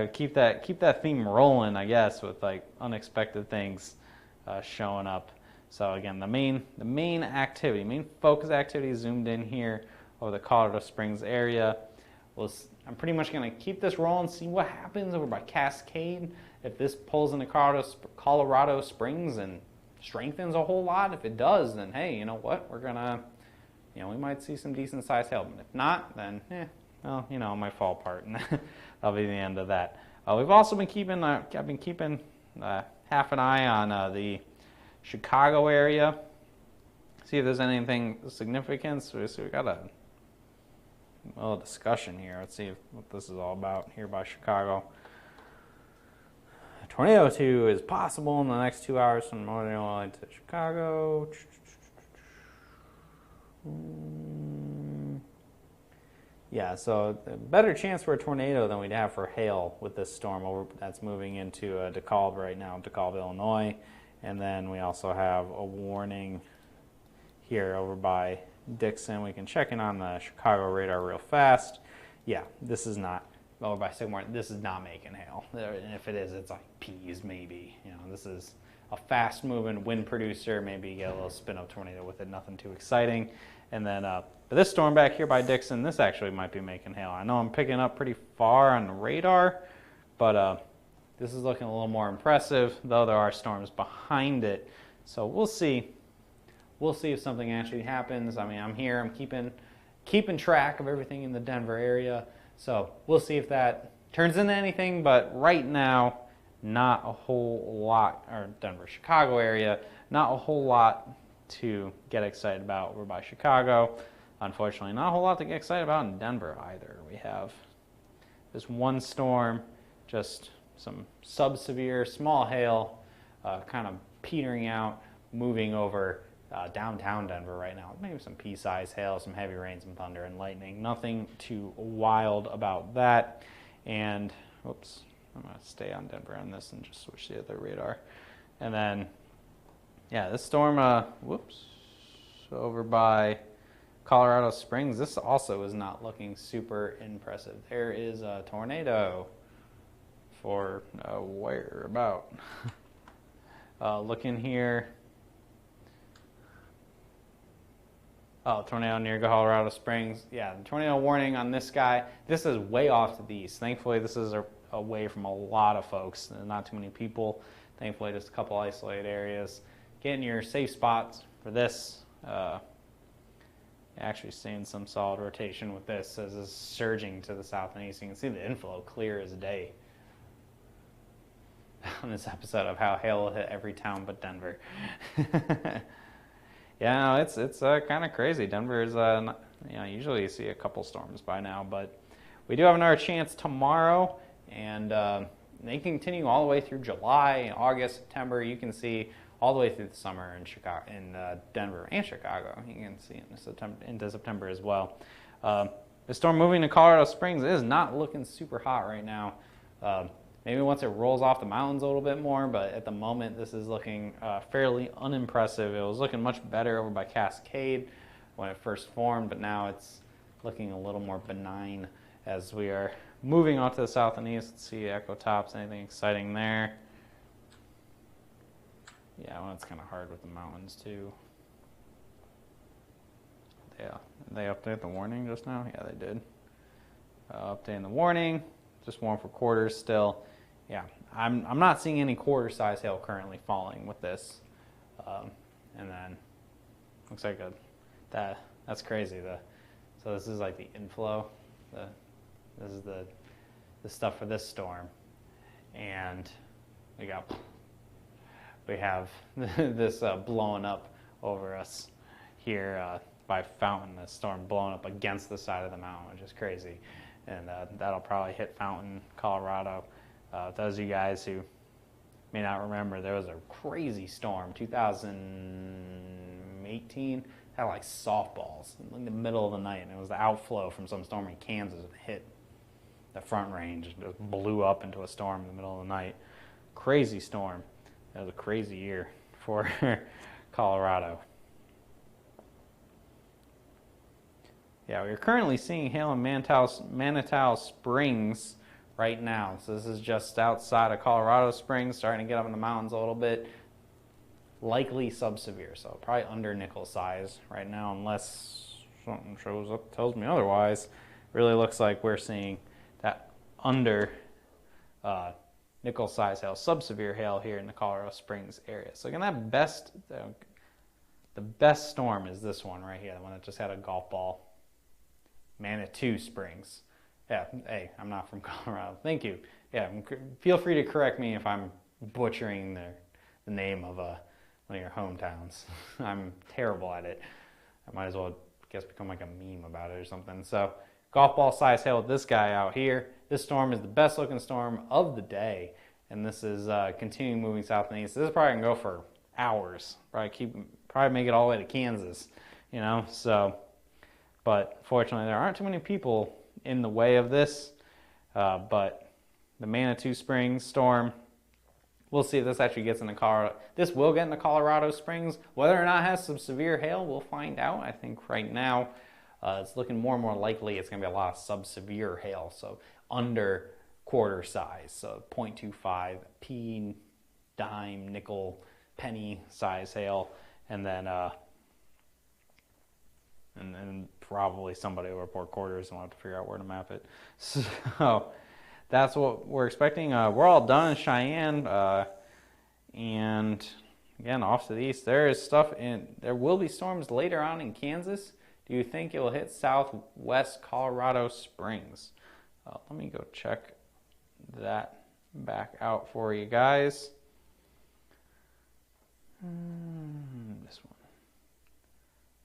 keep that theme rolling, I guess, with like unexpected things showing up. So again, the main focus activity zoomed in here over the Colorado Springs area. I'm pretty much going to keep this rolling, see what happens over by Cascade. If this pulls into Colorado Springs and strengthens a whole lot, if it does, then hey, you know what? We're gonna, we might see some decent sized hail. But if not, then well, it might fall apart, and that'll be the end of that. We've also been keeping, I've been keeping half an eye on the Chicago area. See if there's anything of significance. So we got a little discussion here. Let's see what this is all about here by Chicago. A tornado 2 is possible in the next 2 hours from Northern Illinois to Chicago. Yeah, so a better chance for a tornado than we'd have for hail with this storm that's moving into DeKalb right now, DeKalb, Illinois. And then we also have a warning here over by Dixon. We can check in on the Chicago radar real fast. Yeah, this is not, over by Sycamore, this is not making hail. And if it is, it's like peas maybe. This is a fast moving wind producer, maybe get a little spin up tornado with it, nothing too exciting. And then but this storm back here by Dixon, this actually might be making hail. I know I'm picking up pretty far on the radar, but this is looking a little more impressive, though there are storms behind it. So we'll see. We'll see if something actually happens. I mean, I'm here. I'm keeping track of everything in the Denver area. So we'll see if that turns into anything. But right now, not a whole lot, or Denver, Chicago area, not a whole lot to get excited about over by Chicago. Unfortunately, not a whole lot to get excited about in Denver either. We have this one storm, just some sub-severe, small hail, kind of petering out, moving over downtown Denver right now. Maybe some pea-sized hail, some heavy rain, some thunder and lightning. Nothing too wild about that. And, oops, I'm going to stay on Denver on this and just switch the other radar. And then, yeah, this storm, over by Colorado Springs, this also is not looking super impressive. There is a tornado for where about? Looking here, Oh, tornado near Colorado Springs. Yeah, the tornado warning on this guy. This is way off to the east. Thankfully, this is away from a lot of folks. Not too many people. Thankfully, just a couple isolated areas. Get in your safe spots for this. Actually seeing some solid rotation with this as it's surging to the south and east. You can see the inflow clear as day on this episode of how hail will hit every town but Denver. Yeah, no, it's kind of crazy. Denver is, usually you see a couple storms by now, but we do have another chance tomorrow, and they continue all the way through July, August, September. You can see all the way through the summer in Chicago, in Denver and Chicago. You can see into September as well. The storm moving to Colorado Springs is not looking super hot right now. Maybe once it rolls off the mountains a little bit more, but at the moment this is looking fairly unimpressive. It was looking much better over by Cascade when it first formed, but now it's looking a little more benign as we are moving off to the south and east. Let's see Echo Tops, anything exciting there? Yeah, well, it's kind of hard with the mountains too. Yeah, they update the warning just now? Yeah, they did. Updating the warning, just warm for quarters still. Yeah, I'm not seeing any quarter size hail currently falling with this. And then looks like that's crazy. So this is like the inflow. This is the stuff for this storm, and we have this blowing up over us here by Fountain. The storm blowing up against the side of the mountain, which is crazy, and that'll probably hit Fountain, Colorado. Those of you guys who may not remember, there was a crazy storm, 2018, had like softballs in the middle of the night, and it was the outflow from some storm in Kansas that hit the Front Range. It just blew up into a storm in the middle of the night. Crazy storm. That was a crazy year for Colorado. Yeah, we're currently seeing hail in Manitou Springs right now. So this is just outside of Colorado Springs, starting to get up in the mountains a little bit. Likely sub-severe, so probably under nickel size right now, unless something shows up tells me otherwise. Really looks like we're seeing that under nickel size hail, sub-severe hail here in the Colorado Springs area. So again, the best storm is this one right here, the one that just had a golf ball. Manitou Springs. Yeah, hey, I'm not from Colorado. Thank you. Yeah, feel free to correct me if I'm butchering the name of one of your hometowns. I'm terrible at it. I might as well, become like a meme about it or something. So, golf ball size hail with this guy out here. This storm is the best looking storm of the day, and this is continuing moving south and east. This is probably gonna go for hours. Probably make it all the way to Kansas, So, but fortunately, there aren't too many people in the way of this. But the Manitou Springs storm, we'll see if this actually gets into Colorado. This will get into Colorado Springs. Whether or not it has some severe hail, we'll find out. I think right now it's looking more and more likely it's going to be a lot of sub-severe hail, so under quarter size, so 0.25 pea, dime, nickel, penny size hail, and then probably somebody will report quarters and we'll have to figure out where to map it. So that's what we're expecting. We're all done in Cheyenne, and again, off to the east, there will be storms later on in Kansas. Do you think it will hit southwest Colorado Springs? Let me go check that back out for you guys. This one.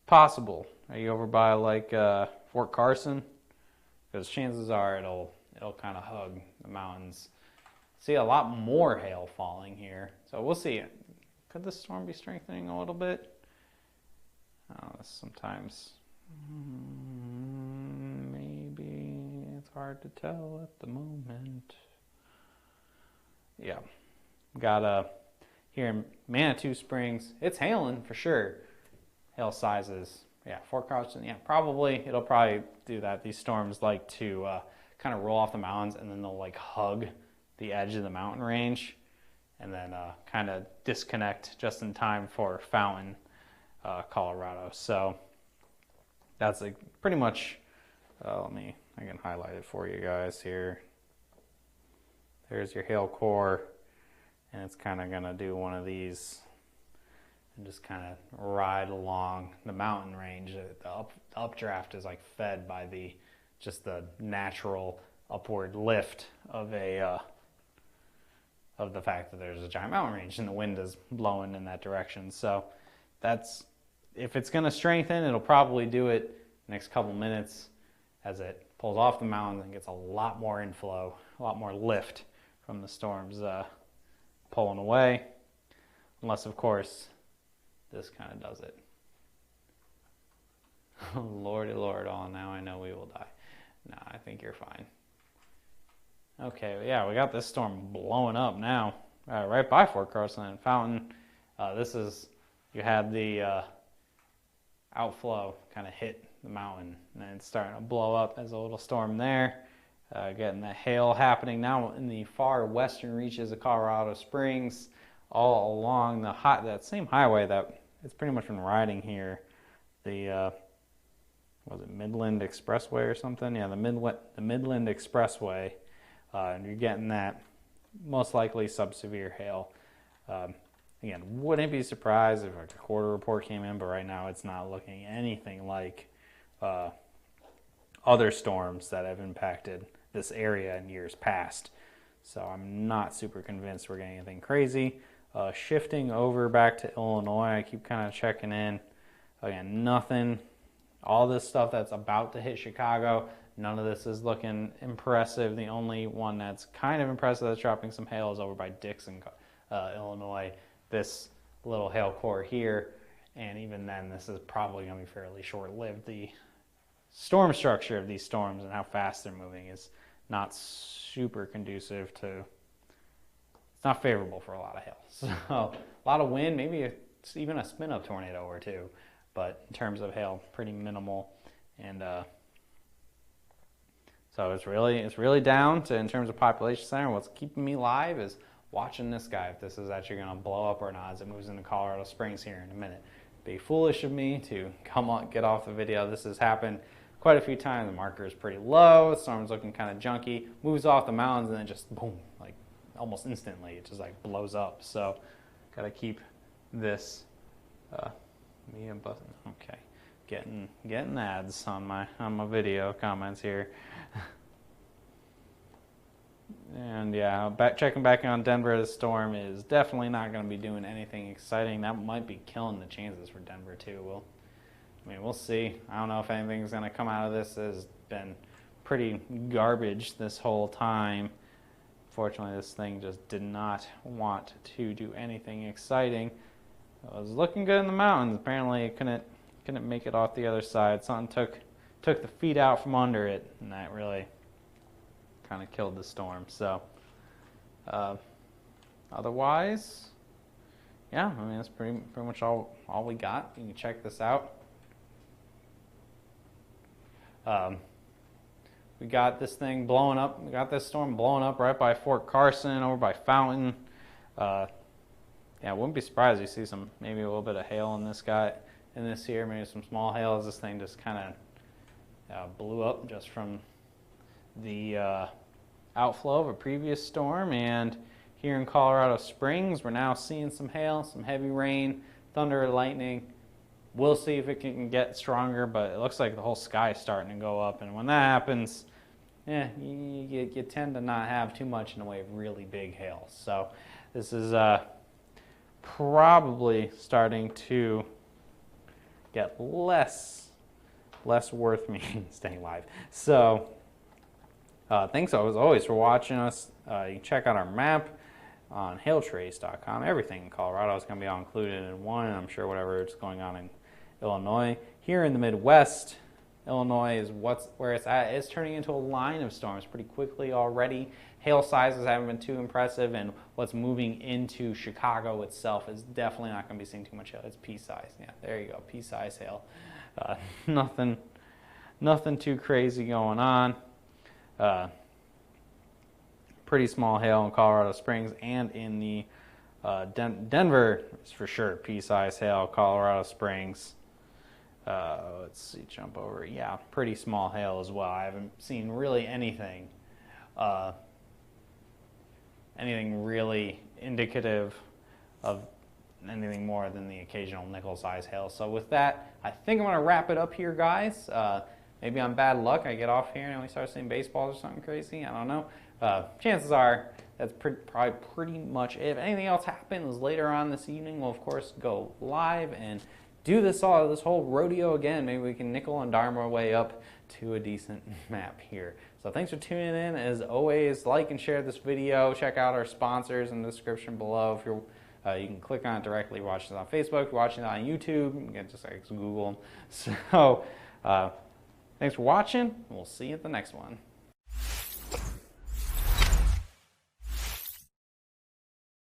Possible. Are you over by like Fort Carson? Because chances are it'll kind of hug the mountains. See a lot more hail falling here, so we'll see. Could the storm be strengthening a little bit? Sometimes maybe it's hard to tell at the moment. Yeah, got here in Manitou Springs, it's hailing for sure. Hail sizes, yeah, Fort Carson, yeah, it'll probably do that. These storms like to kind of roll off the mountains, and then they'll like hug the edge of the mountain range, and then kind of disconnect just in time for Fountain, Colorado. So that's like pretty much, I can highlight it for you guys here. There's your hail core, and it's kind of going to do one of these and just kind of ride along the mountain range. The updraft is like fed by just the natural upward lift of the fact that there's a giant mountain range and the wind is blowing in that direction. So that's, if it's going to strengthen, it'll probably do it next couple minutes as it pulls off the mountains and gets a lot more inflow, a lot more lift from the storms pulling away, unless of course this kind of does it. Lordy Lord, oh, now I know we will die. No, I think you're fine. Okay, yeah, we got this storm blowing up now, right by Fort Carson and Fountain. You had the outflow kind of hit the mountain, and it's starting to blow up as a little storm there. Getting the hail happening now in the far western reaches of Colorado Springs, all along that same highway that it's pretty much been riding here. The was it Midland Expressway or something? Yeah, the Midland Expressway, and you're getting that most likely sub-severe hail. Again, wouldn't be surprised if like a quarter report came in, but right now it's not looking anything like other storms that have impacted this area in years past. So I'm not super convinced we're getting anything crazy. Shifting over back to Illinois, I keep kind of checking in. Again, nothing. All this stuff that's about to hit Chicago, none of this is looking impressive. The only one that's kind of impressive that's dropping some hail is over by Dixon, Illinois. This little hail core here, and even then this is probably going to be fairly short-lived. The storm structure of these storms and how fast they're moving is not super conducive to, it's not favorable for a lot of hail. So a lot of wind, maybe it's even a spin-up tornado or two, but in terms of hail, pretty minimal. And so it's really down to, in terms of population center, what's keeping me live is watching this guy, if this is actually going to blow up or not as it moves into Colorado Springs here in a minute. Be foolish of me to get off the video. This has happened quite a few times. The marker is pretty low, the storm's looking kind of junky, moves off the mountains, and then just boom, like almost instantly, it just like blows up. So gotta keep this medium button. Okay, getting ads on my video comments here. And yeah, checking back on Denver, the storm is definitely not going to be doing anything exciting. That might be killing the chances for Denver too. We'll see. I don't know if anything's going to come out of this. It's been pretty garbage this whole time. Fortunately, this thing just did not want to do anything exciting. It was looking good in the mountains. Apparently, it couldn't make it off the other side. Something took the feet out from under it, and that really kind of killed the storm. So otherwise, yeah, that's pretty much all we got. You can check this out. We got this thing blowing up. We got this storm blowing up right by Fort Carson, over by Fountain. Yeah, I wouldn't be surprised if you see maybe a little bit of hail in this here, maybe some small hail as this thing just kind of blew up just from the outflow of a previous storm. And here in Colorado Springs, we're now seeing some hail, some heavy rain, thunder, lightning. We'll see if it can get stronger, but it looks like the whole sky is starting to go up. And when that happens, you tend to not have too much in the way of really big hail. So this is probably starting to get less worth me staying live. So thanks as always for watching us. You can check out our map on hailtrace.com. Everything in Colorado is going to be all included in one, and I'm sure whatever is going on in Illinois. Here in the Midwest, Illinois is where it's at. It's turning into a line of storms pretty quickly already. Hail sizes haven't been too impressive, and what's moving into Chicago itself is definitely not going to be seeing too much hail. It's pea-size. Yeah, there you go, pea-size hail. Nothing too crazy going on. Pretty small hail in Colorado Springs and in the Denver is for sure pea-size hail. Colorado Springs, let's see, jump over. Yeah, pretty small hail as well. I haven't seen really anything really indicative of anything more than the occasional nickel-sized hail. So with that, I think I'm going to wrap it up here, guys. Maybe on bad luck, I get off here and we start seeing baseballs or something crazy. I don't know. Chances are that's probably pretty much it. If anything else happens later on this evening, we'll of course go live and do this whole rodeo again. Maybe we can nickel and dime our way up to a decent map here. So thanks for tuning in. As always, like and share this video. Check out our sponsors in the description below. If you're you can click on it directly, watch it on Facebook. If you're watching it on YouTube, you can just Google them. So thanks for watching. We'll see you at the next one.